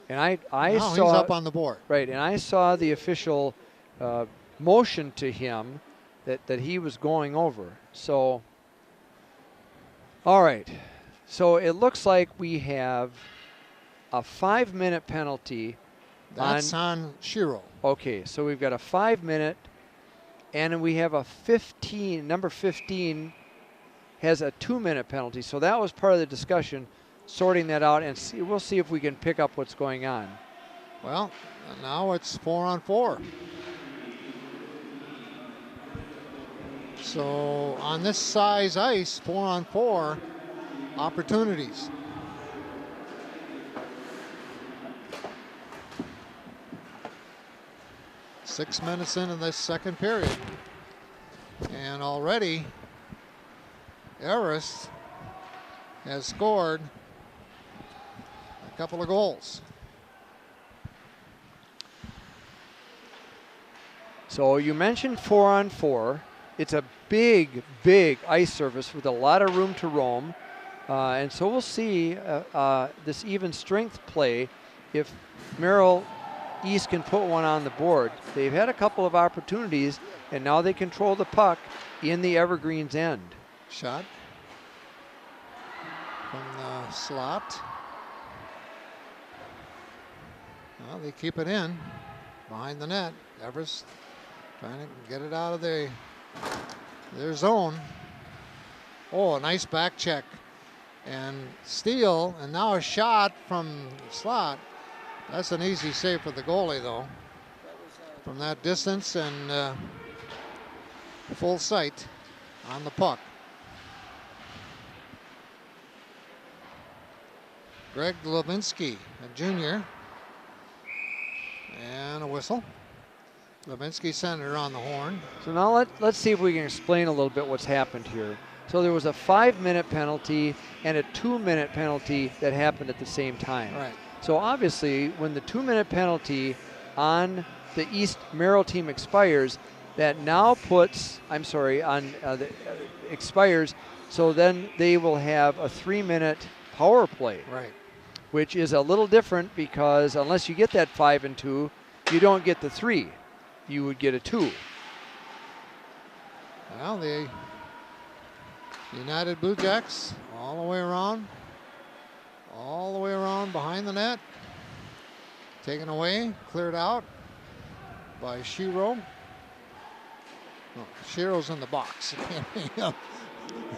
Speaker 2: And I
Speaker 1: now
Speaker 2: saw
Speaker 1: he's up on the board.
Speaker 2: Right, and I saw the official motion to him that he was going over. So, all right. So it looks like we have a 5-minute penalty.
Speaker 1: That's on Shiro.
Speaker 2: Okay, so we've got a 5-minute, and we have a 15. Number 15 has a 2-minute penalty. So that was part of the discussion, sorting that out, and we'll see if we can pick up what's going on.
Speaker 1: Well, now it's 4-on-4. So on this size ice, 4-on-4 opportunities. Six minutes into this second period, and already Everest has scored a couple of goals.
Speaker 2: So you mentioned 4-on-4. It's a big, big ice surface with a lot of room to roam. And so we'll see this even strength play if Merrill East can put one on the board. They've had a couple of opportunities, and now they control the puck in the Evergreens end.
Speaker 1: Shot from the slot. Well, they keep it in behind the net. Everest trying to get it out of their zone. Oh, a nice back check and steal, and now a shot from the slot. That's an easy save for the goalie, though, from that distance and full sight on the puck. Greg Levinsky, a junior, and a whistle. Levinsky sent her on the horn.
Speaker 2: So now let's see if we can explain a little bit what's happened here. So there was a 5-minute penalty and a 2-minute penalty that happened at the same time.
Speaker 1: Right.
Speaker 2: So obviously, when the 2-minute penalty on the East Merrill team expires, that now puts, expires, so then they will have a 3-minute power play.
Speaker 1: Right.
Speaker 2: Which is a little different because unless you get that 5 and 2, you don't get the 3. You would get a 2.
Speaker 1: Well, the United Blue Jacks all the way around behind the net. Taken away, cleared out by Shiro. Oh, Shiro's in the box.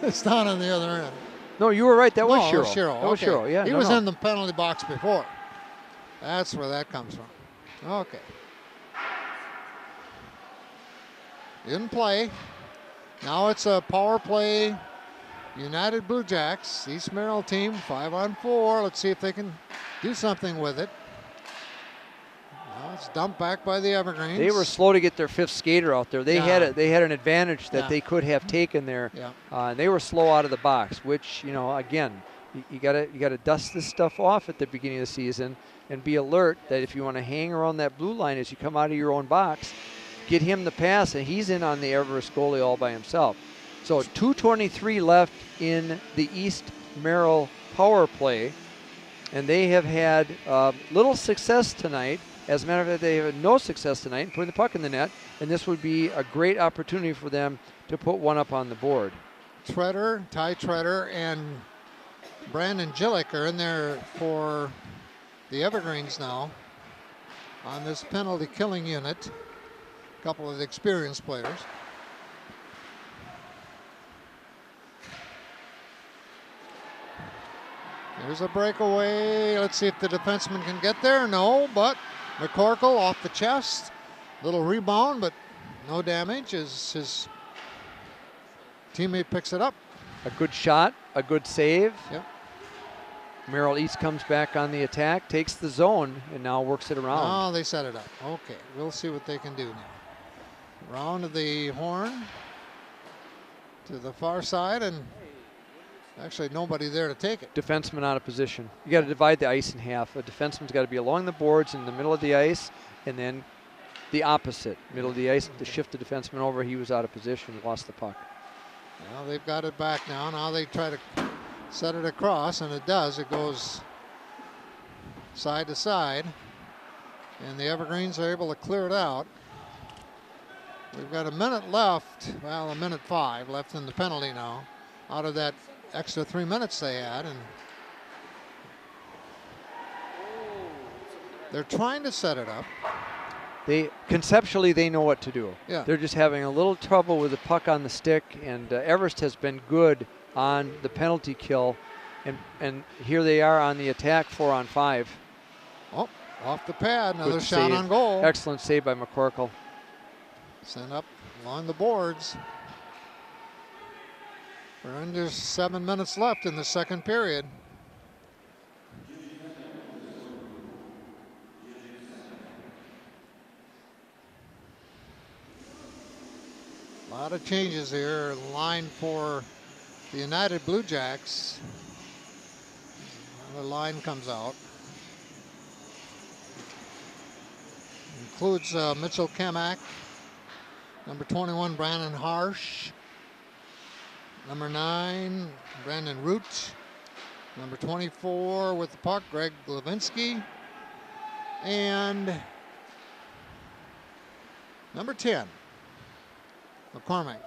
Speaker 1: It's down on the other end.
Speaker 2: No, you were right. That was Shiro.
Speaker 1: Shiro.
Speaker 2: That was Shiro. Yeah,
Speaker 1: he was in the penalty box before. That's where that comes from. Okay. In play. Now it's a power play. United Blue Jacks, East Merrill team, 5-on-4. Let's see if they can do something with it. Now it's dumped back by the Evergreens.
Speaker 2: They were slow to get their 5th skater out there. They had an advantage that they could have taken there.
Speaker 1: Yeah.
Speaker 2: They were slow out of the box, which, again, You gotta dust this stuff off at the beginning of the season and be alert that if you want to hang around that blue line as you come out of your own box, get him the pass, and he's in on the Everest goalie all by himself. So 2:23 left in the East Merrill power play, and they have had little success tonight. As a matter of fact, they have had no success tonight in putting the puck in the net, and this would be a great opportunity for them to put one up on the board.
Speaker 1: Ty Treader, and Brandon Gillick are in there for the Evergreens now on this penalty killing unit. A couple of the experienced players. There's a breakaway. Let's see if the defenseman can get there. No, but McCorkle off the chest. Little rebound, but no damage as his teammate picks it up.
Speaker 2: A good shot, a good save.
Speaker 1: Yep.
Speaker 2: Merrill East comes back on the attack, takes the zone, and now works it around.
Speaker 1: Oh, they set it up. Okay, we'll see what they can do now. Round of the horn to the far side, and actually nobody there to take it.
Speaker 2: Defenseman out of position. You got to divide the ice in half. A defenseman's got to be along the boards in the middle of the ice, and then the opposite, middle of the ice, to shift the defenseman over. He was out of position, lost the puck.
Speaker 1: Well, they've got it back now. Now they try to set it across, and it does. It goes side to side, and the Evergreens are able to clear it out. We've got a minute left, well, a minute 5 left in the penalty now, out of that extra 3 minutes they had, and they're trying to set it up.
Speaker 2: Conceptually, they know what to do.
Speaker 1: Yeah.
Speaker 2: They're just having a little trouble with the puck on the stick, and Everest has been good on the penalty kill, and here they are on the attack, 4-on-5.
Speaker 1: Oh, off the pad, another
Speaker 2: Good
Speaker 1: shot
Speaker 2: save.
Speaker 1: on goal.
Speaker 2: Excellent save by McCorkle.
Speaker 1: Sent up along the boards. We're under 7 minutes left in the second period. A lot of changes here. Line for the United Blue Jacks. The line comes out. Includes Mitchell Kamak. Number 21, Brandon Harsh. Number 9, Brandon Root. Number 24 with the puck, Greg Levinsky. And number 10, McCormick.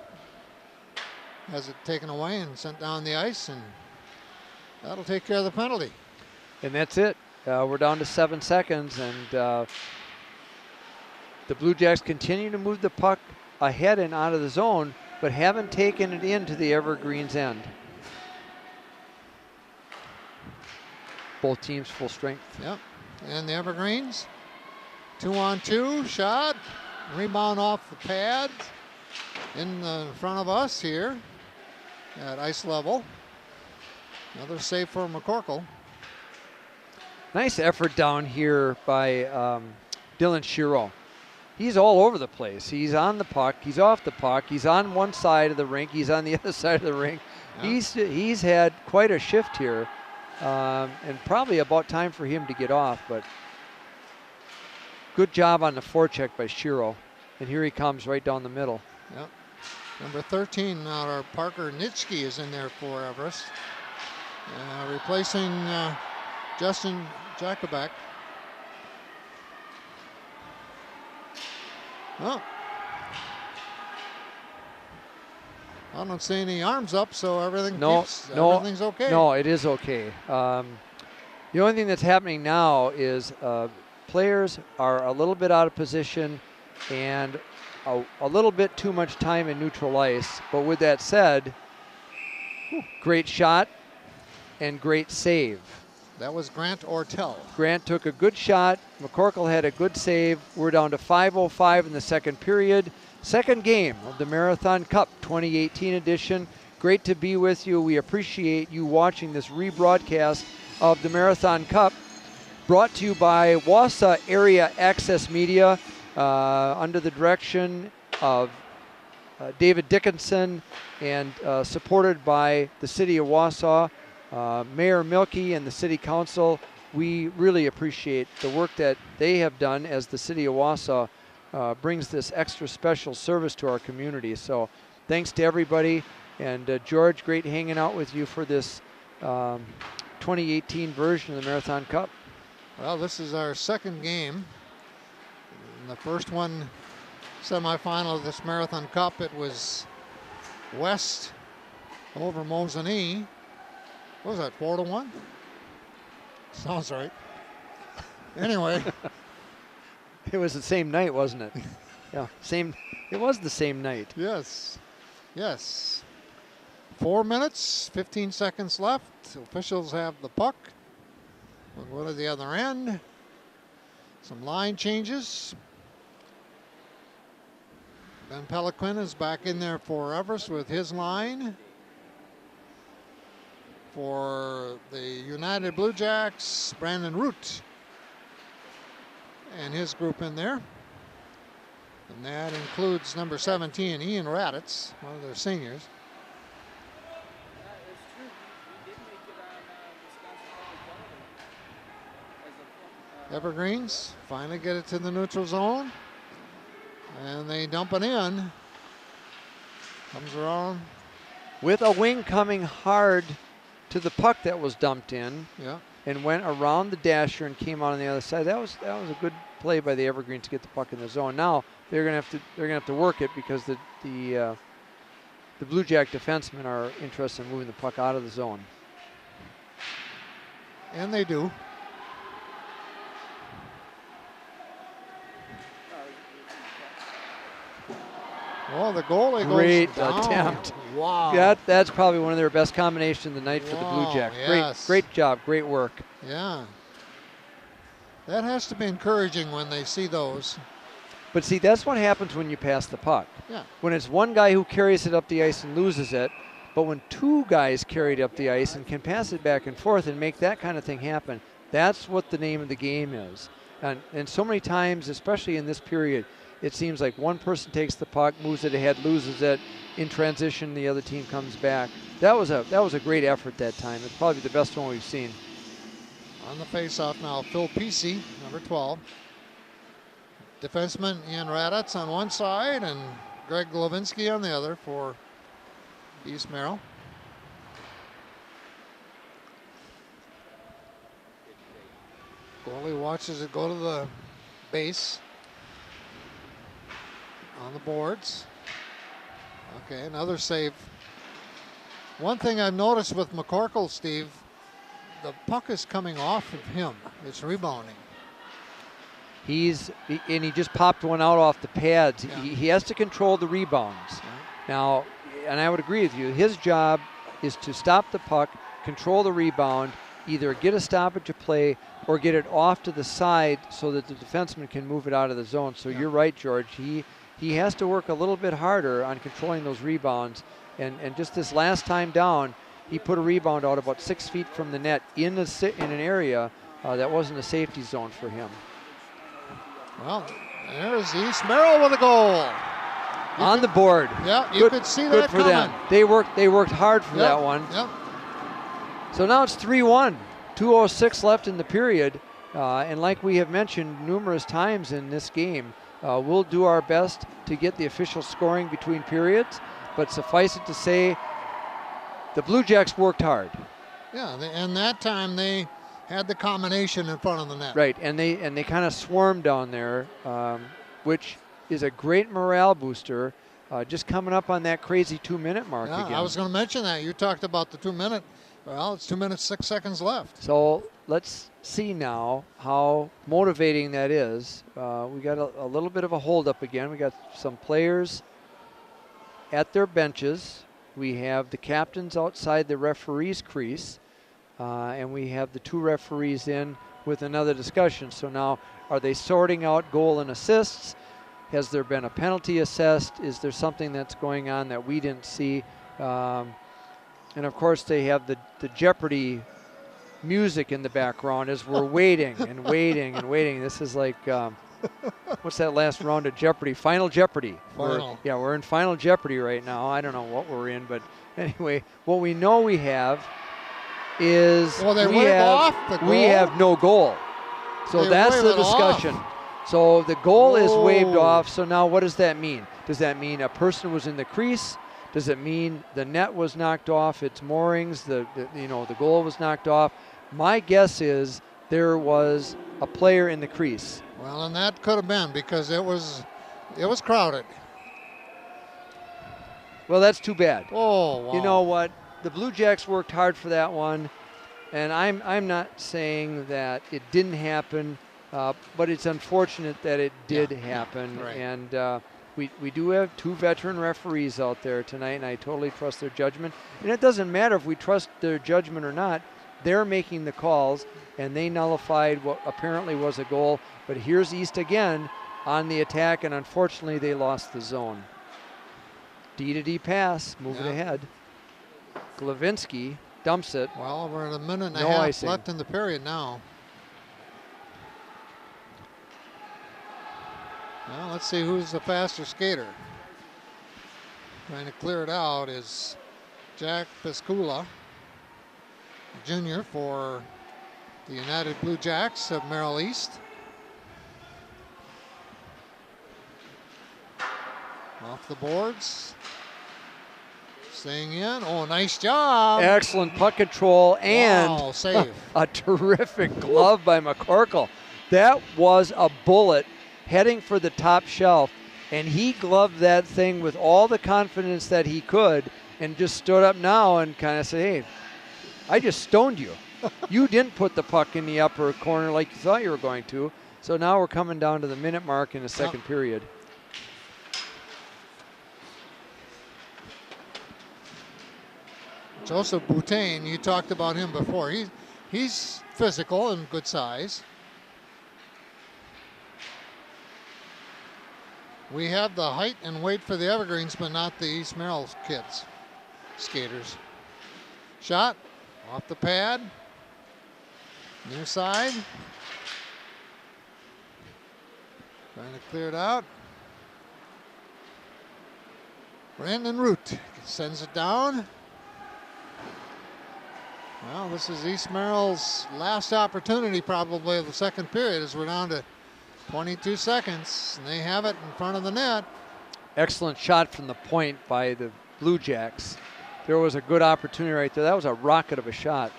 Speaker 1: Has it taken away and sent down the ice, and that'll take care of the penalty.
Speaker 2: And that's it. We're down to 7 seconds, and the Blue Jacks continue to move the puck ahead and out of the zone, but haven't taken it into the Evergreens end. Both teams full strength.
Speaker 1: Yep. And the Evergreens, 2-on-2 shot, rebound off the pads in the front of us here at ice level. Another save for McCorkle.
Speaker 2: Nice effort down here by Dylan Shiro. He's all over the place. He's on the puck. He's off the puck. He's on one side of the rink. He's on the other side of the rink. Yeah. He's had quite a shift here, and probably about time for him to get off. But good job on the forecheck by Shiro. And here he comes right down the middle.
Speaker 1: Yep. Number 13, our Parker Nitschke is in there for Everest, replacing Justin Jakubek. Well, I don't see any arms up, so everything's okay.
Speaker 2: No, it is okay. The only thing that's happening now is players are a little bit out of position and a little bit too much time in neutral ice. But with that said, great shot and great save.
Speaker 1: That was Grant Ortell.
Speaker 2: Grant took a good shot. McCorkle had a good save. We're down to 5:05 in the second period. Second game of the Marathon Cup 2018 edition. Great to be with you. We appreciate you watching this rebroadcast of the Marathon Cup, brought to you by Wausau Area Access Media, under the direction of David Dickinson, and supported by the city of Wausau. Mayor Milkey and the City Council, we really appreciate the work that they have done as the City of Wausau brings this extra special service to our community. So thanks to everybody. And George, great hanging out with you for this 2018 version of the Marathon Cup.
Speaker 1: Well, this is our second game. In the first one, semifinal of this Marathon Cup, it was West over Mosinee. What was that, 4-1? Sounds right. Anyway.
Speaker 2: It was the same night, wasn't it? Yeah, same. It was the same night.
Speaker 1: Yes, yes. 4 minutes, 15 seconds left. Officials have the puck. We'll go to the other end. Some line changes. Ben Peliquin is back in there for Everest with his line. For the United Blue Jacks, Brandon Root and his group in there. And that includes number 17, Ian Raditz, one of their seniors. Evergreens finally get it to the neutral zone. And they dump it in. Comes around.
Speaker 2: With a wing coming hard to the puck that was dumped in.
Speaker 1: Yeah.
Speaker 2: And went around the dasher and came out on the other side. That was a good play by the Evergreens to get the puck in the zone. Now they're gonna have to work it because the Blue Jack defensemen are interested in moving the puck out of the zone.
Speaker 1: And they do. Oh, the goalie
Speaker 2: Great
Speaker 1: goes down.
Speaker 2: attempt.
Speaker 1: Wow.
Speaker 2: That's probably one of their best combinations of the night for the Blue Jacks.
Speaker 1: Yes.
Speaker 2: Great job, great work.
Speaker 1: Yeah. That has to be encouraging when they see those.
Speaker 2: But see, that's what happens when you pass the puck.
Speaker 1: Yeah.
Speaker 2: When it's one guy who carries it up the ice and loses it, but when two guys carry it up the ice and can pass it back and forth and make that kind of thing happen, that's what the name of the game is. And so many times, especially in this period, it seems like one person takes the puck, moves it ahead, loses it. In transition, the other team comes back. That was a great effort that time. It's probably the best one we've seen.
Speaker 1: On the face-off now, Phil Pesey, number 12. Defenseman Ian Raditz on one side and Greg Levinsky on the other for East Merrill. Goalie watches it go to the base. On the boards. Okay, another save. One thing I've noticed with McCorkle, Steve, the puck is coming off of him. It's rebounding.
Speaker 2: He just popped one out off the pads.
Speaker 1: Yeah.
Speaker 2: He has to control the rebounds.
Speaker 1: Yeah.
Speaker 2: Now, and I would agree with you, his job is to stop the puck, control the rebound, either get a stoppage of play or get it off to the side so that the defenseman can move it out of the zone. So you're right, George. He has to work a little bit harder on controlling those rebounds. And just this last time down, he put a rebound out about 6 feet from the net in an area that wasn't a safety zone for him.
Speaker 1: Well, there's East Merrill with a goal.
Speaker 2: On the board.
Speaker 1: Yeah, you could see that
Speaker 2: for
Speaker 1: coming.
Speaker 2: them. They worked hard for that one.
Speaker 1: Yep.
Speaker 2: So now it's 3-1. 2:06 left in the period. And like we have mentioned numerous times in this game, we'll do our best to get the official scoring between periods, but suffice it to say, the Blue Jacks worked hard.
Speaker 1: Yeah, and that time they had the combination in front of the net.
Speaker 2: Right, and they kind of swarmed down there, which is a great morale booster. Just coming up on that crazy 2-minute mark again.
Speaker 1: I was going to mention that. You talked about the 2 minute. Well, it's 2 minutes, 6 seconds left.
Speaker 2: So let's see now how motivating that is. We got a little bit of a holdup again. We got some players at their benches. We have the captains outside the referee's crease. And we have the two referees in with another discussion. So now, are they sorting out goal and assists? Has there been a penalty assessed? Is there something that's going on that we didn't see? And of course, they have the Jeopardy music in the background as we're waiting and waiting and waiting. This is like, what's that last round of Jeopardy? Final Jeopardy. We're in Final Jeopardy right now. I don't know what we're in, but anyway, what we know we have is we have no goal. So that's the discussion. So the goal is waved off. So now what does that mean? Does that mean a person was in the crease? Does it mean the net was knocked off its moorings? The goal was knocked off? My guess is there was a player in the crease.
Speaker 1: Well, and that could have been because it was crowded.
Speaker 2: Well, that's too bad.
Speaker 1: Oh, wow.
Speaker 2: You know what? The Blue Jacks worked hard for that one, and I'm not saying that it didn't happen, but it's unfortunate that it did happen.
Speaker 1: Right.
Speaker 2: And we do have 2 veteran referees out there tonight, and I totally trust their judgment. And it doesn't matter if we trust their judgment or not. They're making the calls, and they nullified what apparently was a goal. But here's East again on the attack, and unfortunately they lost the zone. D-to-D pass, move it ahead. Glavinsky dumps it.
Speaker 1: Well, we're at a minute and a half left in the period now. Well, let's see who's the faster skater. Trying to clear it out is Jack Piscula, Jr. for the United Blue Jacks of Merrill East. Off the boards. Staying in. Oh, nice job.
Speaker 2: Excellent puck control and
Speaker 1: save.
Speaker 2: A terrific glove by McCorkle. That was a bullet heading for the top shelf, and he gloved that thing with all the confidence that he could and just stood up now and kind of said, hey, I just stoned you. You didn't put the puck in the upper corner like you thought you were going to. So now we're coming down to the minute mark in the second period.
Speaker 1: Joseph Boutain, you talked about him before. He's physical and good size. We have the height and weight for the Evergreens, but not the East Merrill kids, skaters. Shot off the pad, near side. Trying to clear it out. Brandon Root sends it down. Well, this is East Merrill's last opportunity probably of the second period as we're down to 22 seconds. And they have it in front of the net.
Speaker 2: Excellent shot from the point by the Blue Jacks. There was a good opportunity right there. That was a rocket of a shot.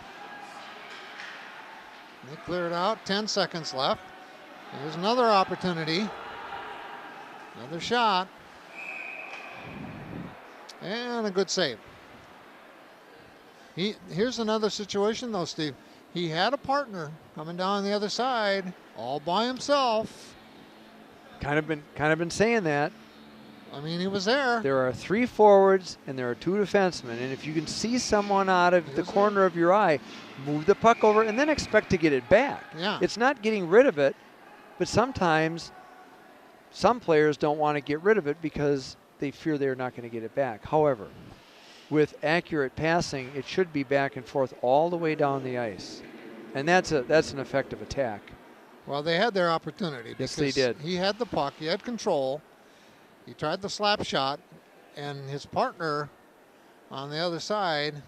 Speaker 1: They clear it out, 10 seconds left. There's another opportunity. Another shot. And a good save. Here's another situation though, Steve. He had a partner coming down the other side all by himself.
Speaker 2: Kind of been saying that.
Speaker 1: I mean, he was there.
Speaker 2: There are 3 forwards and there are 2 defensemen, and if you can see someone out of the corner of your eye, move the puck over and then expect to get it back.
Speaker 1: Yeah.
Speaker 2: It's not getting rid of it, but sometimes some players don't want to get rid of it because they fear they're not going to get it back. However, with accurate passing, it should be back and forth all the way down the ice. And that's an effective attack.
Speaker 1: Well, they had their opportunity.
Speaker 2: Yes, they did.
Speaker 1: He had the puck. He had control. He tried the slap shot, and his partner on the other side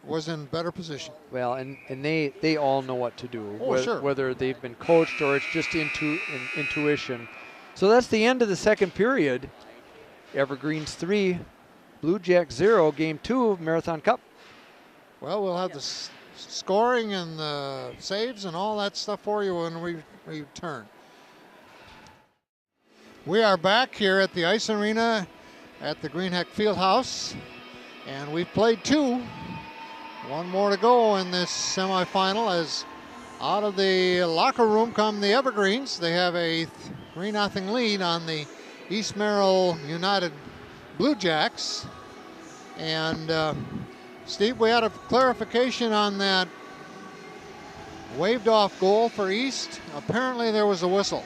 Speaker 1: was in better position.
Speaker 2: Well, and they all know what to do.
Speaker 1: Oh, sure.
Speaker 2: Whether they've been coached or it's just intuition. So that's the end of the second period. Evergreens 3, Blue Jack 0, Game 2 of Marathon Cup.
Speaker 1: Well, we'll have the scoring and the saves and all that stuff for you when we return. We are back here at the Ice Arena at the Greenheck Fieldhouse, and we've played 2. One more to go in this semifinal as out of the locker room come the Evergreens. They have a 3-0 lead on the East Merrill United Blue Jacks. And Steve, we had a clarification on that waved off goal for East. Apparently there was a whistle.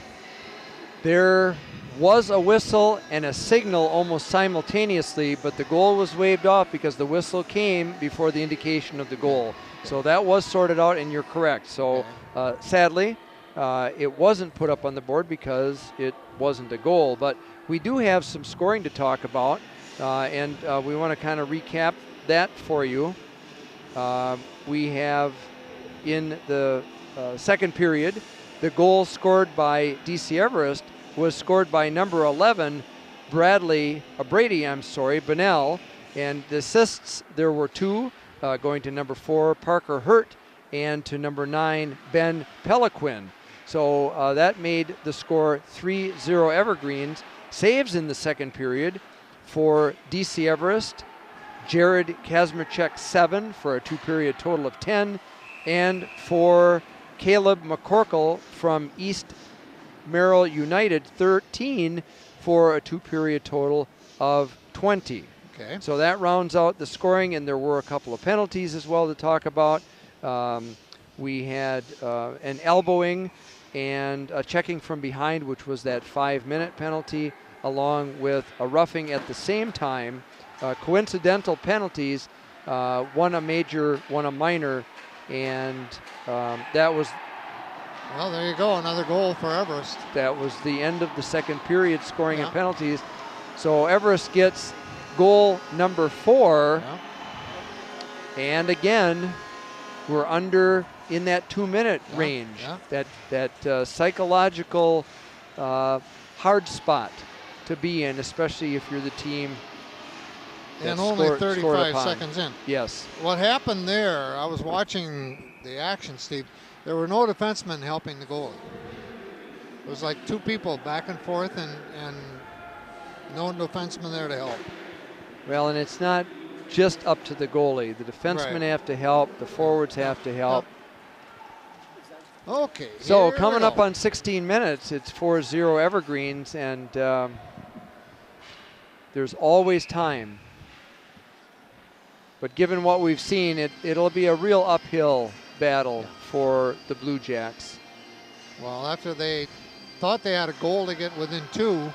Speaker 2: There was a whistle and a signal almost simultaneously, but the goal was waved off because the whistle came before the indication of the goal. So that was sorted out, and you're correct. So sadly, it wasn't put up on the board because it wasn't a goal. But we do have some scoring to talk about, and we want to kind of recap that for you. We have in the second period, the goal scored by DC Everest was scored by number 11, Brady, Bunnell, and the assists, there were 2, going to number 4, Parker Hurt, and to number 9, Ben Peliquin. So that made the score 3-0 Evergreens. Saves in the second period for DC Everest, Jared Kazmierczak 7 for a 2-period total of 10, and for Caleb McCorkle from East Merrill United 13 for a 2-period total of 20.
Speaker 1: Okay.
Speaker 2: So that rounds out the scoring, and there were a couple of penalties as well to talk about. We had an elbowing and a checking from behind, which was that 5-minute penalty, along with a roughing at the same time. Coincidental penalties, one a major, one a minor, and that was...
Speaker 1: Well, there you go, another goal for Everest.
Speaker 2: That was the end of the second period, scoring and penalties. So Everest gets goal number 4, and again, we're under in that 2-minute range. That psychological hard spot to be in, especially if you're the team.
Speaker 1: And only 35 seconds in.
Speaker 2: Yes.
Speaker 1: What happened there, I was watching the action, Steve. There were no defensemen helping the goalie. It was like 2 people back and forth and no defenseman there to help.
Speaker 2: Well, and it's not just up to the goalie. The defensemen have to help. The forwards have to help.
Speaker 1: Okay.
Speaker 2: So coming up on 16 minutes, it's 4-0 Evergreens, and there's always time. But given what we've seen, it'll be a real uphill battle for the Blue Jacks.
Speaker 1: Well, after they thought they had a goal to get within 2, a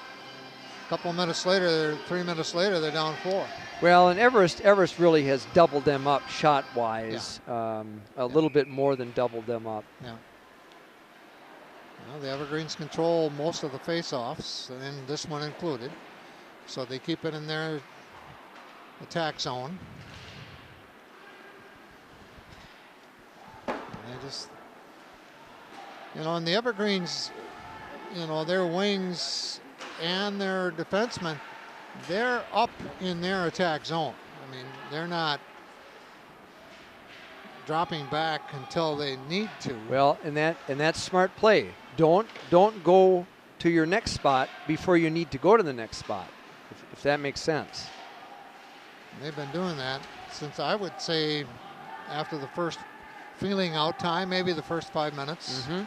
Speaker 1: couple of minutes later, 3 minutes later, they're down 4.
Speaker 2: Well, and Everest really has doubled them up shot-wise, a little bit more than doubled them up.
Speaker 1: Yeah. Well, the Evergreens control most of the face-offs, and this one included, so they keep it in their attack zone. They just, and the Evergreens, their wings and their defensemen, they're up in their attack zone. I mean, they're not dropping back until they need to.
Speaker 2: Well, and that's smart play. Don't go to your next spot before you need to go to the next spot, if that makes sense.
Speaker 1: They've been doing that since, I would say, after the first feeling out time, maybe the first 5 minutes.
Speaker 2: Mm-hmm.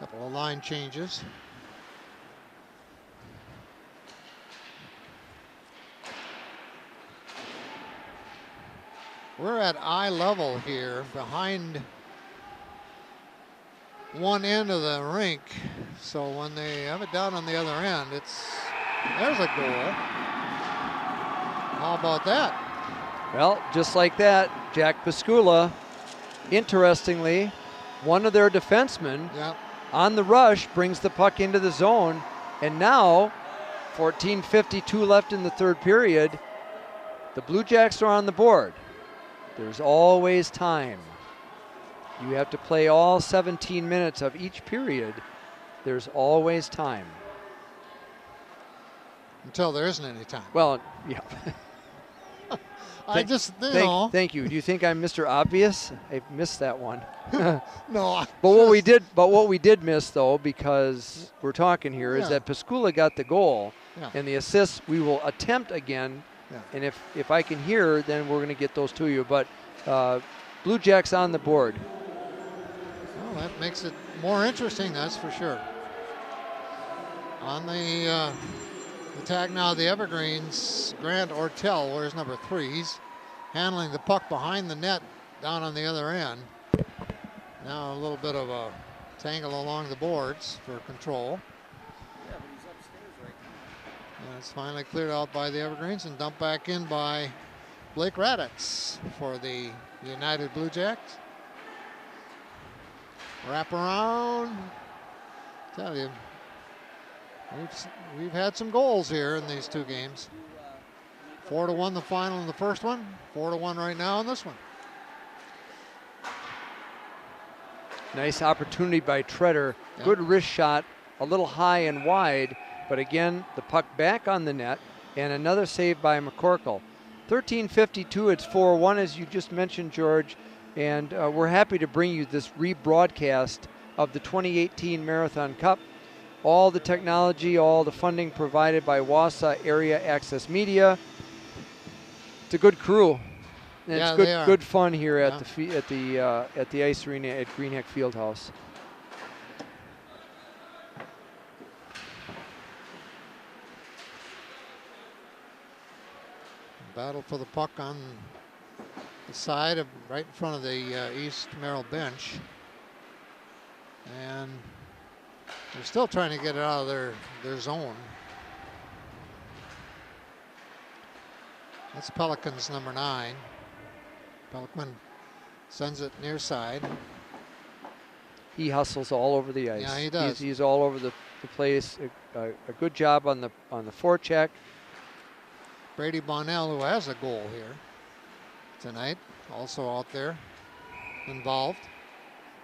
Speaker 1: Couple of line changes. We're at eye level here behind one end of the rink. So when they have it down on the other end, there's a goal. How about that?
Speaker 2: Well, just like that, Jack Piscula, interestingly, one of their defensemen on the rush brings the puck into the zone. And now, 14:52 left in the third period, the Blue Jacks are on the board. There's always time. You have to play all 17 minutes of each period. There's always time.
Speaker 1: Until there isn't any time.
Speaker 2: Well, yeah. Thank you. Do you think I'm Mr. Obvious? I missed that one.
Speaker 1: No.
Speaker 2: But what we did miss, though, because we're talking here, is that Piscula got the goal, and the assists we will attempt again. And if I can hear, then we're going to get those to you. But Blue Jacks on the board.
Speaker 1: Well, that makes it more interesting, that's for sure. On the tag now, the Evergreens, Grant Ortel wears number 3. He's handling the puck behind the net down on the other end. Now a little bit of a tangle along the boards for control.
Speaker 3: Yeah, but he's upstairs right now.
Speaker 1: And it's finally cleared out by the Evergreens and dumped back in by Blake Raditz for the United Blue Jacks. Wrap around. Tell you, we've had some goals here in these 2 games. 4-1 the final in the first one. 4-1 right now in this one.
Speaker 2: Nice opportunity by Treader.
Speaker 1: Yep.
Speaker 2: Good wrist shot, a little high and wide, but again, the puck back on the net, and another save by McCorkle. 13:52, it's 4-1, as you just mentioned, George, and we're happy to bring you this rebroadcast of the 2018 Marathon Cup. All the technology, all the funding provided by Wausau Area Access Media. It's a good crew. And
Speaker 1: yeah,
Speaker 2: it's good fun here at the ice arena at Greenheck Fieldhouse.
Speaker 1: Battle for the puck on the side of right in front of the East Merrill bench, and they're still trying to get it out of their zone. That's Pelicans number 9. Pelican sends it near side.
Speaker 2: He hustles all over the ice.
Speaker 1: Yeah, he does.
Speaker 2: He's all over the place. A good job on the forecheck.
Speaker 1: Brady Bonnell, who has a goal here tonight, also out there involved.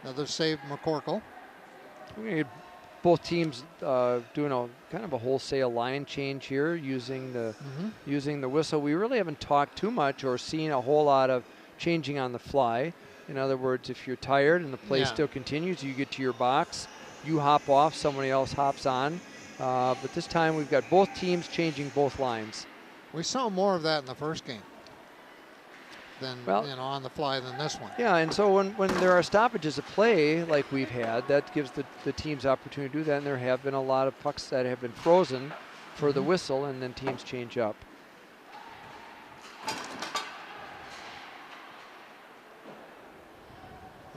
Speaker 1: Another save, McCorkle.
Speaker 2: Both teams doing a kind of a wholesale line change here, using the whistle. We really haven't talked too much or seen a whole lot of changing on the fly. In other words, if you're tired and the play still continues, you get to your box, you hop off, somebody else hops on. But this time we've got both teams changing both lines.
Speaker 1: We saw more of that in the first game than on the fly than this one.
Speaker 2: Yeah, and so when there are stoppages of play like we've had, that gives the teams opportunity to do that, and there have been a lot of pucks that have been frozen for the whistle, and then teams change up.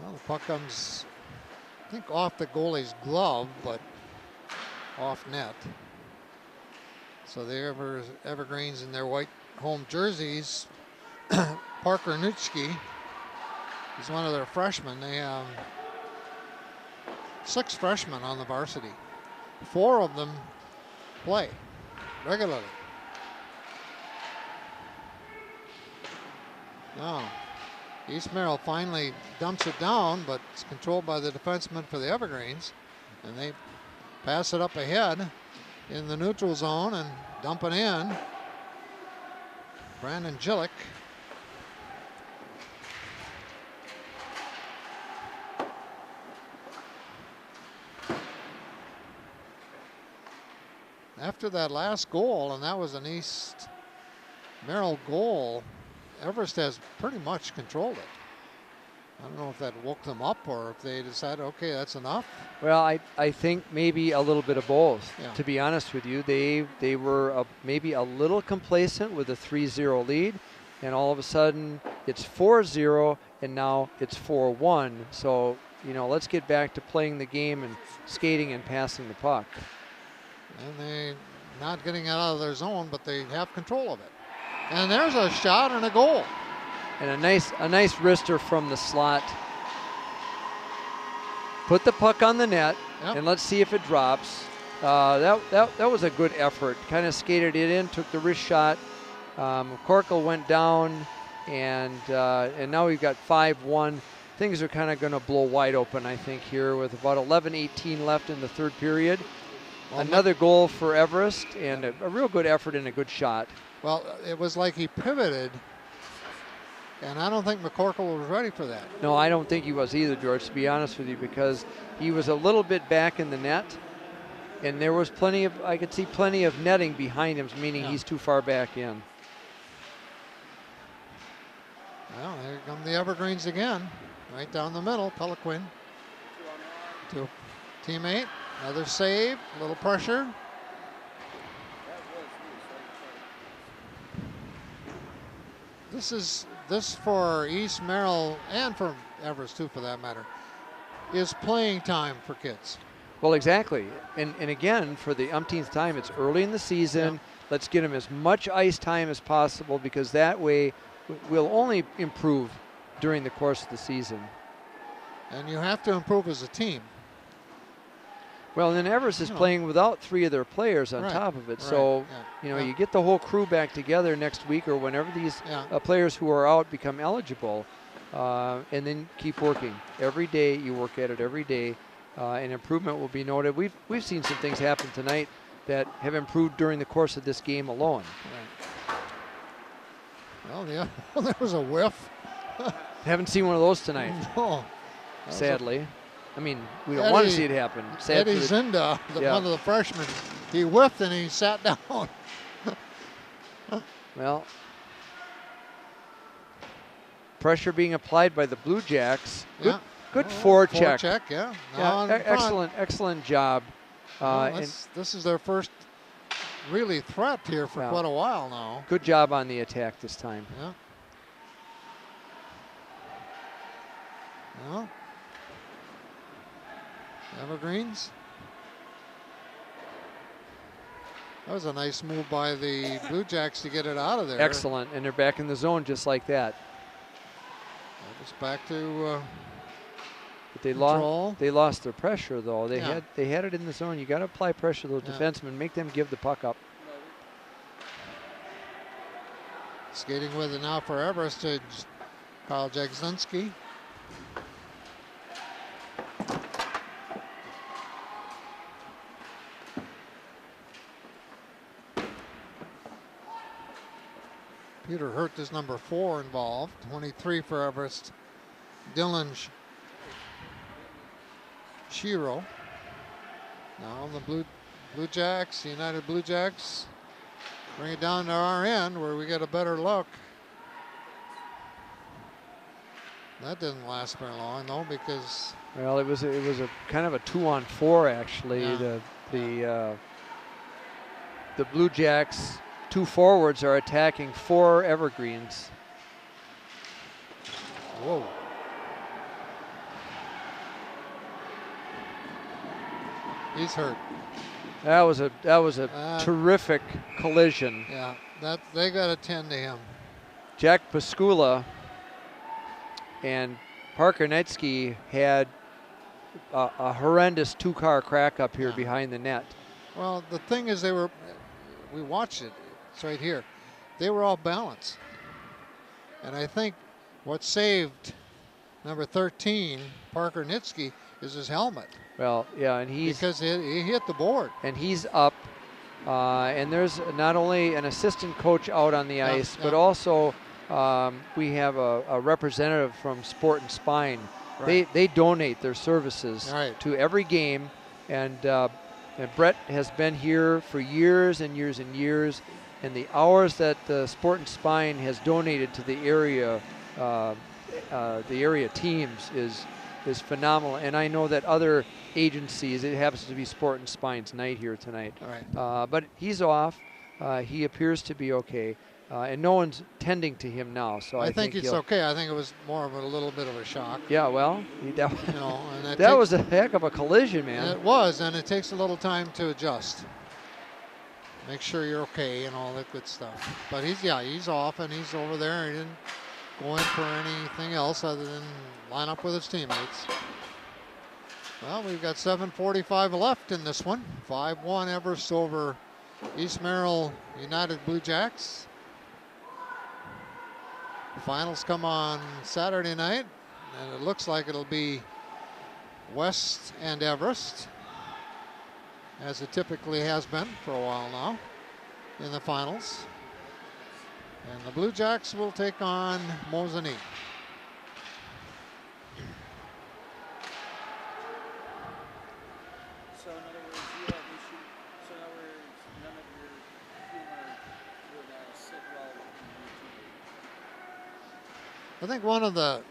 Speaker 1: Well, the puck comes, I think, off the goalie's glove, but off net. So the Evergreens in their white home jerseys, Parker Nutschke is one of their freshmen. They have 6 freshmen on the varsity. 4 of them play regularly. Now, East Merrill finally dumps it down, but it's controlled by the defenseman for the Evergreens. And they pass it up ahead in the neutral zone and dump it in. Brandon Gillick. After that last goal, and that was an East Merrill goal, Everest has pretty much controlled it. I don't know if that woke them up or if they decided, okay, that's enough.
Speaker 2: Well, I think maybe a little bit of both.
Speaker 1: Yeah.
Speaker 2: To be honest with you, they were maybe a little complacent with a 3-0 lead, and all of a sudden it's 4-0, and now it's 4-1. So, let's get back to playing the game and skating and passing the puck.
Speaker 1: And they not getting it out of their zone, but they have control of it. And there's a shot and a goal.
Speaker 2: And a nice wrister from the slot. Put the puck on the net, and let's see if it drops. That was a good effort. Kind of skated it in, took the wrist shot. Corkle went down, and now we've got 5-1. Things are kind of going to blow wide open, I think, here with about 11:18 left in the third period. Well, another goal for Everest, and a real good effort and a good shot.
Speaker 1: Well, it was like he pivoted, and I don't think McCorkle was ready for that.
Speaker 2: No, I don't think he was either, George, to be honest with you, because he was a little bit back in the net, and there was I could see plenty of netting behind him, meaning he's too far back in.
Speaker 1: Well, here come the Evergreens again, right down the middle. Peliquin to teammate, another save, a little pressure. This for East Merrill and for Everest too, for that matter, is playing time for kids.
Speaker 2: Well, exactly, and again, for the umpteenth time, it's early in the season. Let's get them as much ice time as possible, because that way we'll only improve during the course of the season.
Speaker 1: And you have to improve as a team.
Speaker 2: Well, and then Everest is playing without 3 of their players on top of it. So, you get the whole crew back together next week or whenever these players who are out become eligible, and then keep working. Every day you work at it every day, and improvement will be noted. We've seen some things happen tonight that have improved during the course of this game alone.
Speaker 1: Well, there was a whiff.
Speaker 2: Haven't seen one of those tonight.
Speaker 1: No.
Speaker 2: Sadly. I mean, we don't want to see it happen.
Speaker 1: Eddie Zinda, one of the freshmen, he whiffed and he sat down.
Speaker 2: Well, pressure being applied by the Blue Jacks. Good forecheck.
Speaker 1: Forecheck, yeah.
Speaker 2: Excellent job.
Speaker 1: This is their first really threat here for quite a while now.
Speaker 2: Good job on the attack this time.
Speaker 1: Yeah. Well, Evergreens. That was a nice move by the Blue Jacks to get it out of there.
Speaker 2: Excellent, and they're back in the zone just like that.
Speaker 1: Just back to
Speaker 2: but they lost their pressure though. They had it in the zone. You got to apply pressure to those defensemen, make them give the puck up.
Speaker 1: Skating with it now for Everest to Kyle Jagzinski. Peter Hurt is number 4 involved. 23 for Everest. Dylan Shiro. Now the Blue Jacks, United Blue Jacks, bring it down to our end where we get a better look. That didn't last very long though, because
Speaker 2: it was a kind of a 2-on-4 actually. The Blue Jacks 2 forwards are attacking 4 Evergreens.
Speaker 1: Whoa. He's hurt.
Speaker 2: That was a terrific collision.
Speaker 1: Yeah, they got to tend to him.
Speaker 2: Jack Paskula and Parker Netsky had a horrendous 2-car crack up here behind the net.
Speaker 1: Well, the thing is, we watched it. It's right here. They were all balanced. And I think what saved number 13, Parker Nitsky, is his helmet.
Speaker 2: Well, yeah, and
Speaker 1: because he hit the board.
Speaker 2: And he's up. And there's not only an assistant coach out on the ice, but also we have a representative from Sport and Spine. Right. They donate their services to every game. And Brett has been here for years and years and years. And the hours that the Sport and Spine has donated to the area teams is phenomenal. And I know that other agencies, it happens to be Sport and Spine's night here tonight.
Speaker 1: Right.
Speaker 2: But he's off. He appears to be okay. And no one's tending to him now. So I think
Speaker 1: it's okay. I think it was more of a little bit of a shock.
Speaker 2: Yeah, well, that was a heck of a collision, man.
Speaker 1: It was, and it takes a little time to adjust. Make sure you're okay and all that good stuff. But he's off and he's over there. He didn't go in for anything else other than line up with his teammates. Well, we've got 7:45 left in this one. 5-1 Everest over East Merrill United Blue Jacks. The finals come on Saturday night, and it looks like it'll be West and Everest, as it typically has been for a while now in the finals. And the Blue Jacks will take on Mosinee.
Speaker 3: So in other words, none of your humor would sit well with the
Speaker 1: I think one of the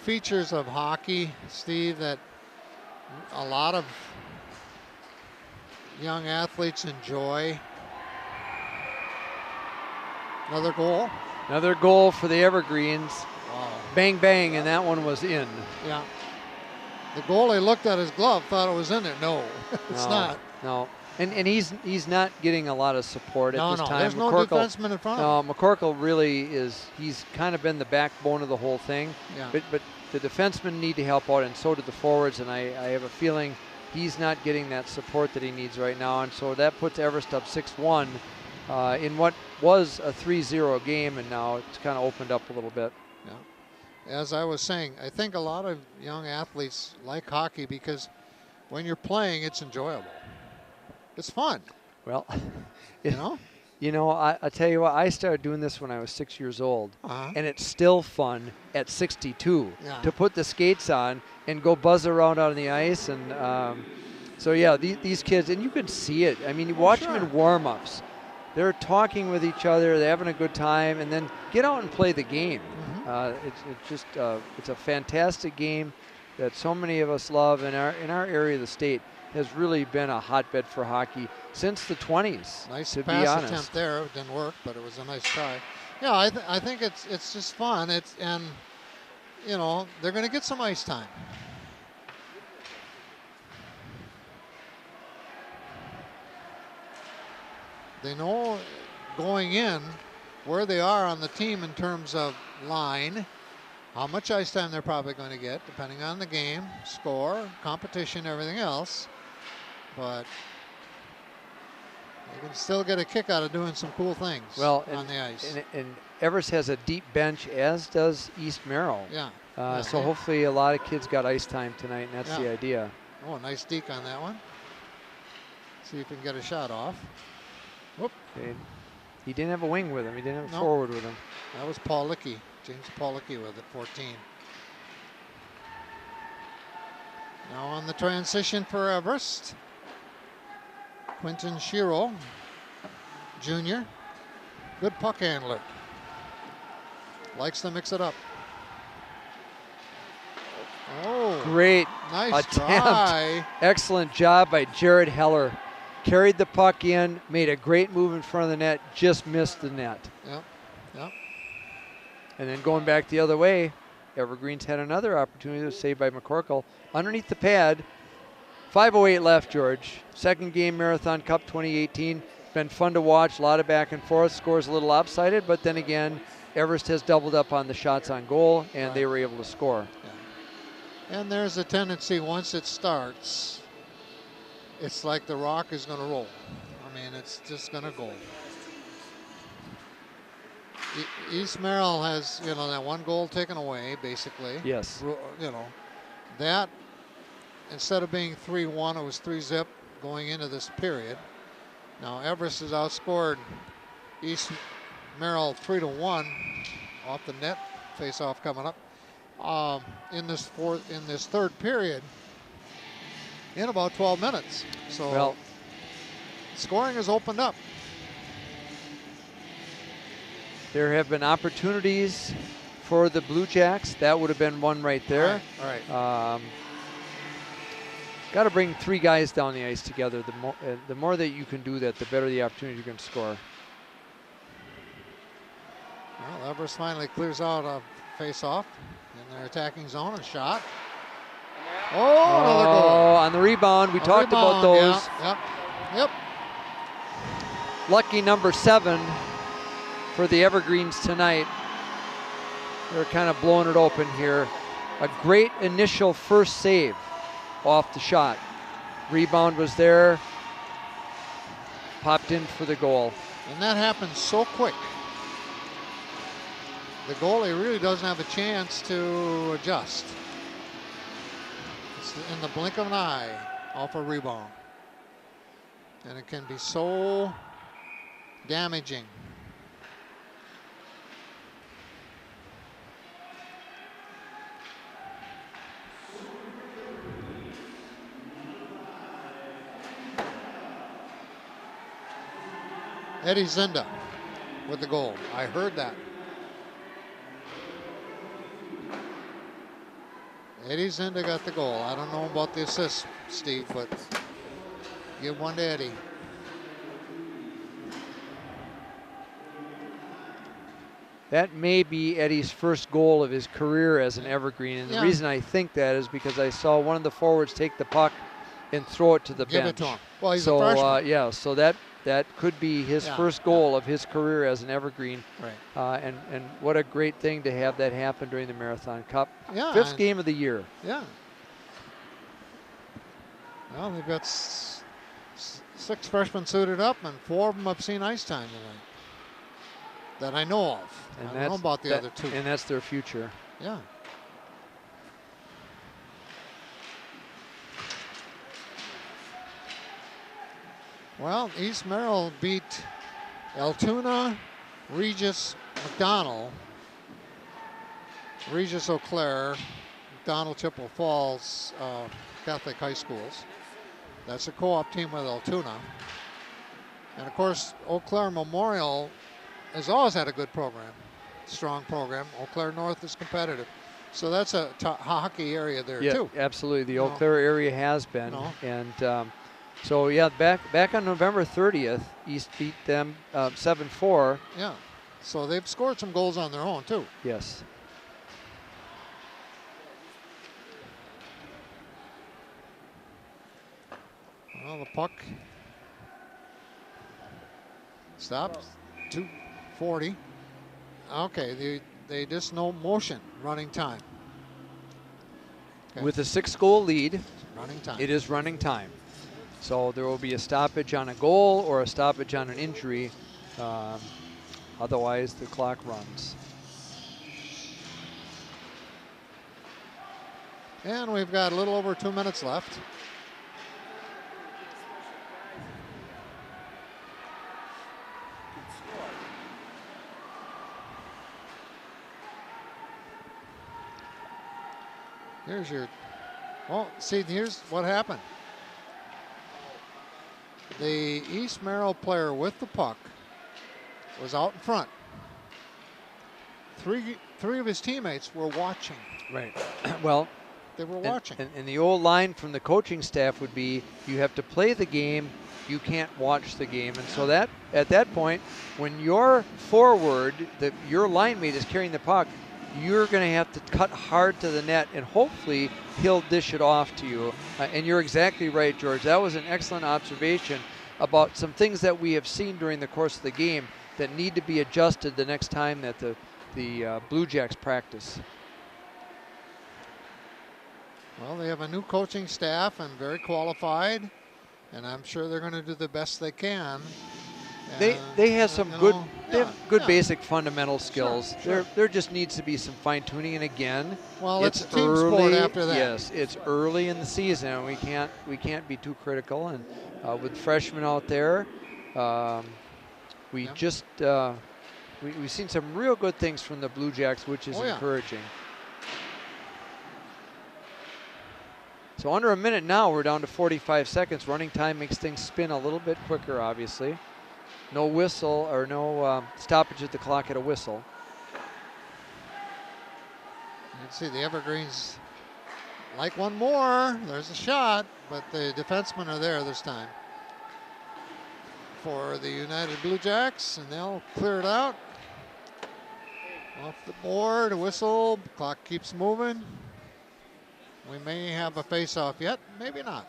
Speaker 1: features of hockey, Steve, that a lot of young athletes enjoy. Another goal.
Speaker 2: Another goal for the Evergreens.
Speaker 1: Wow.
Speaker 2: Bang, bang, and that one was in.
Speaker 1: Yeah. The goalie looked at his glove, thought it was in there. No, it's not.
Speaker 2: No. And he's not getting a lot of support at this time.
Speaker 1: There's no defenseman in front of him.
Speaker 2: McCorkle really he's kind of been the backbone of the whole thing.
Speaker 1: Yeah.
Speaker 2: But the defensemen need to help out, and so do the forwards, and I have a feeling he's not getting that support that he needs right now, and so that puts Everest up 6-1 in what was a 3-0 game, and now it's kind of opened up a little bit.
Speaker 1: Yeah. As I was saying, I think a lot of young athletes like hockey because when you're playing, it's enjoyable. It's fun.
Speaker 2: Well,
Speaker 1: you know?
Speaker 2: I tell you what, I started doing this when I was 6 years old, and it's still fun at 62 to put the skates on and go buzz around on the ice. And so, yeah, these kids, and you can see it. I mean, you watch them in warm-ups. They're talking with each other. They're having a good time, and then get out and play the game. It's a fantastic game that so many of us love. In our area of the state has really been a hotbed for hockey since the 20s.
Speaker 1: Nice
Speaker 2: to
Speaker 1: pass
Speaker 2: be honest.
Speaker 1: Attempt there. It didn't work, but it was a nice try. Yeah, I think it's just fun. And you know, they're going to get some ice time. They know going in where they are on the team in terms of line, how much ice time they're probably going to get, depending on the game, score, competition, everything else. But they can still get a kick out of doing some cool things on the ice.
Speaker 2: And Everest has a deep bench, as does East Merrill.
Speaker 1: Yeah.
Speaker 2: So hopefully a lot of kids got ice time tonight, and that's the idea.
Speaker 1: Oh, nice deke on that one. See if he can get a shot off. Whoop.
Speaker 2: Okay. He didn't have a wing with him. He didn't have a forward with him.
Speaker 1: That was Paul Lickey. James Paulicki with it, 14. Now on the transition for Everest, Quentin Shiro, Jr. Good puck handler. Likes to mix it up. Oh,
Speaker 2: great
Speaker 1: nice
Speaker 2: attempt.
Speaker 1: Try.
Speaker 2: Excellent job by Jared Heller. Carried the puck in, made a great move in front of the net, just missed the net.
Speaker 1: Yep.
Speaker 2: And then going back the other way, Evergreens had another opportunity to save by McCorkle. Underneath the pad, 5:08 left, George. Second game, Marathon Cup 2018. Been fun to watch, a lot of back and forth. Scores a little lopsided, but then again, Everest has doubled up on the shots on goal, and they were able to score.
Speaker 1: Yeah. And there's a tendency once it starts, it's like the rock is going to roll. I mean, it's just going to go. East Merrill has, that one goal taken away, basically.
Speaker 2: Yes.
Speaker 1: That, instead of being 3-1, it was 3-0 going into this period. Now, Everest has outscored East Merrill 3-1 off the net. Face-off coming up in this third period in about 12 minutes. So, scoring has opened up.
Speaker 2: There have been opportunities for the Blue Jacks. That would have been one right there.
Speaker 1: All right.
Speaker 2: Got to bring three guys down the ice together. The more that you can do that, the better the opportunity you can score.
Speaker 1: Well, Everest finally clears out a face-off in their attacking zone. A shot. Oh, another goal.
Speaker 2: On the rebound. We talked about those.
Speaker 1: Yep.
Speaker 2: Lucky number 7 for the Evergreens tonight. They're kind of blowing it open here. A great initial first save off the shot. Rebound was there. Popped in for the goal.
Speaker 1: And that happens so quick. The goalie really doesn't have a chance to adjust. It's in the blink of an eye off a rebound. And it can be so damaging. Eddie Zinda with the goal. I heard that. Eddie Zinda got the goal. I don't know about the assist, Steve, but give one to Eddie.
Speaker 2: That may be Eddie's first goal of his career as an Evergreen. And the reason I think that is because I saw one of the forwards take the puck and throw it to the bench.
Speaker 1: Give it to him. Well, he's a freshman.
Speaker 2: So that could be his first goal of his career as an Evergreen.
Speaker 1: Right.
Speaker 2: And what a great thing to have that happen during the Marathon Cup.
Speaker 1: Yeah.
Speaker 2: 5th game of the year.
Speaker 1: Yeah. Well, they've got 6 freshmen suited up, and 4 of them have seen ice time tonight that I know of.
Speaker 2: And
Speaker 1: I don't know about the other 2.
Speaker 2: And that's their future.
Speaker 1: Yeah. Well, East Merrill beat Altoona, Regis, McDonald, Regis Eau Claire, McDonald, Chippewa Falls Catholic High Schools. That's a co-op team with Altoona. And of course, Eau Claire Memorial has always had a good program, strong program. Eau Claire North is competitive. So that's a hockey area there too.
Speaker 2: Yeah, absolutely. The Eau Claire area has been.
Speaker 1: No.
Speaker 2: And so yeah, back on November 30th, East beat them 7-4.
Speaker 1: Yeah. So they've scored some goals on their own too.
Speaker 2: Yes.
Speaker 1: Well, the puck stops. 2:40. Okay, they just know motion, running time. Okay.
Speaker 2: With a 6-goal lead,
Speaker 1: Running time.
Speaker 2: it is running time. So there will be a stoppage on a goal or a stoppage on an injury. Otherwise, the clock runs.
Speaker 1: And we've got a little over 2 minutes left. Here's your, well, see, here's what happened. The East Merrill player with the puck was out in front. Three of his teammates were watching.
Speaker 2: Right. Well,
Speaker 1: they were watching.
Speaker 2: And the old line from the coaching staff would be, you have to play the game, you can't watch the game. And so that at that point, when your forward, your line mate is carrying the puck, you're going to have to cut hard to the net, and hopefully he'll dish it off to you. And you're exactly right, George. That was an excellent observation about some things that we have seen during the course of the game that need to be adjusted the next time that the Blue Jacks practice.
Speaker 1: Well, they have a new coaching staff and very qualified, and I'm sure they're going to do the best they can.
Speaker 2: They have some good basic fundamental skills.
Speaker 1: Sure.
Speaker 2: There just needs to be some fine tuning, and again,
Speaker 1: well, it's a team sport after that.
Speaker 2: Yes, it's early in the season, and we can't be too critical. And with freshmen out there, we've seen some real good things from the Blue Jacks, which is encouraging. So under a minute now, we're down to 45 seconds. Running time makes things spin a little bit quicker, obviously. No whistle or no stoppage at the clock at a whistle.
Speaker 1: You can see the Evergreens like one more. There's a shot, but the defensemen are there this time for the United Blue Jacks, and they'll clear it out. Off the board, a whistle, clock keeps moving. We may have a face-off yet, maybe not.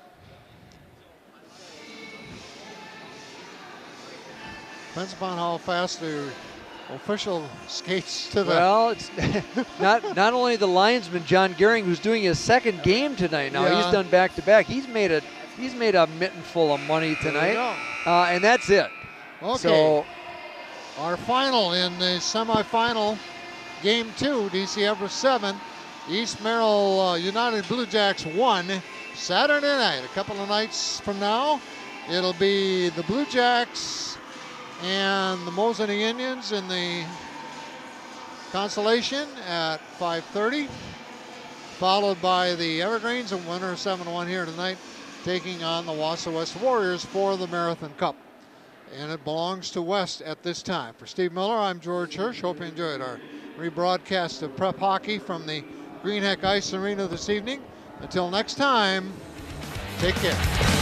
Speaker 1: Depends upon how fast the official skates to the...
Speaker 2: Well, it's not only the linesman, John Gehring, who's doing his second game tonight now. He's done back-to-back. He's made a mitten full of money tonight. And that's it.
Speaker 1: Okay.
Speaker 2: So,
Speaker 1: our final in the semifinal, game 2, DC Everest 7. East Merrill United Blue Jacks 1. Saturday night, a couple of nights from now, it'll be the Blue Jacks and the Mosinee Indians in the consolation at 5:30, followed by the Evergreens, and winner 7-1 here tonight, taking on the Wausau West Warriors for the Marathon Cup. And it belongs to West at this time. For Steve Miller, I'm George Hirsch. Hope you enjoyed our rebroadcast of prep hockey from the Greenheck Ice Arena this evening. Until next time, take care.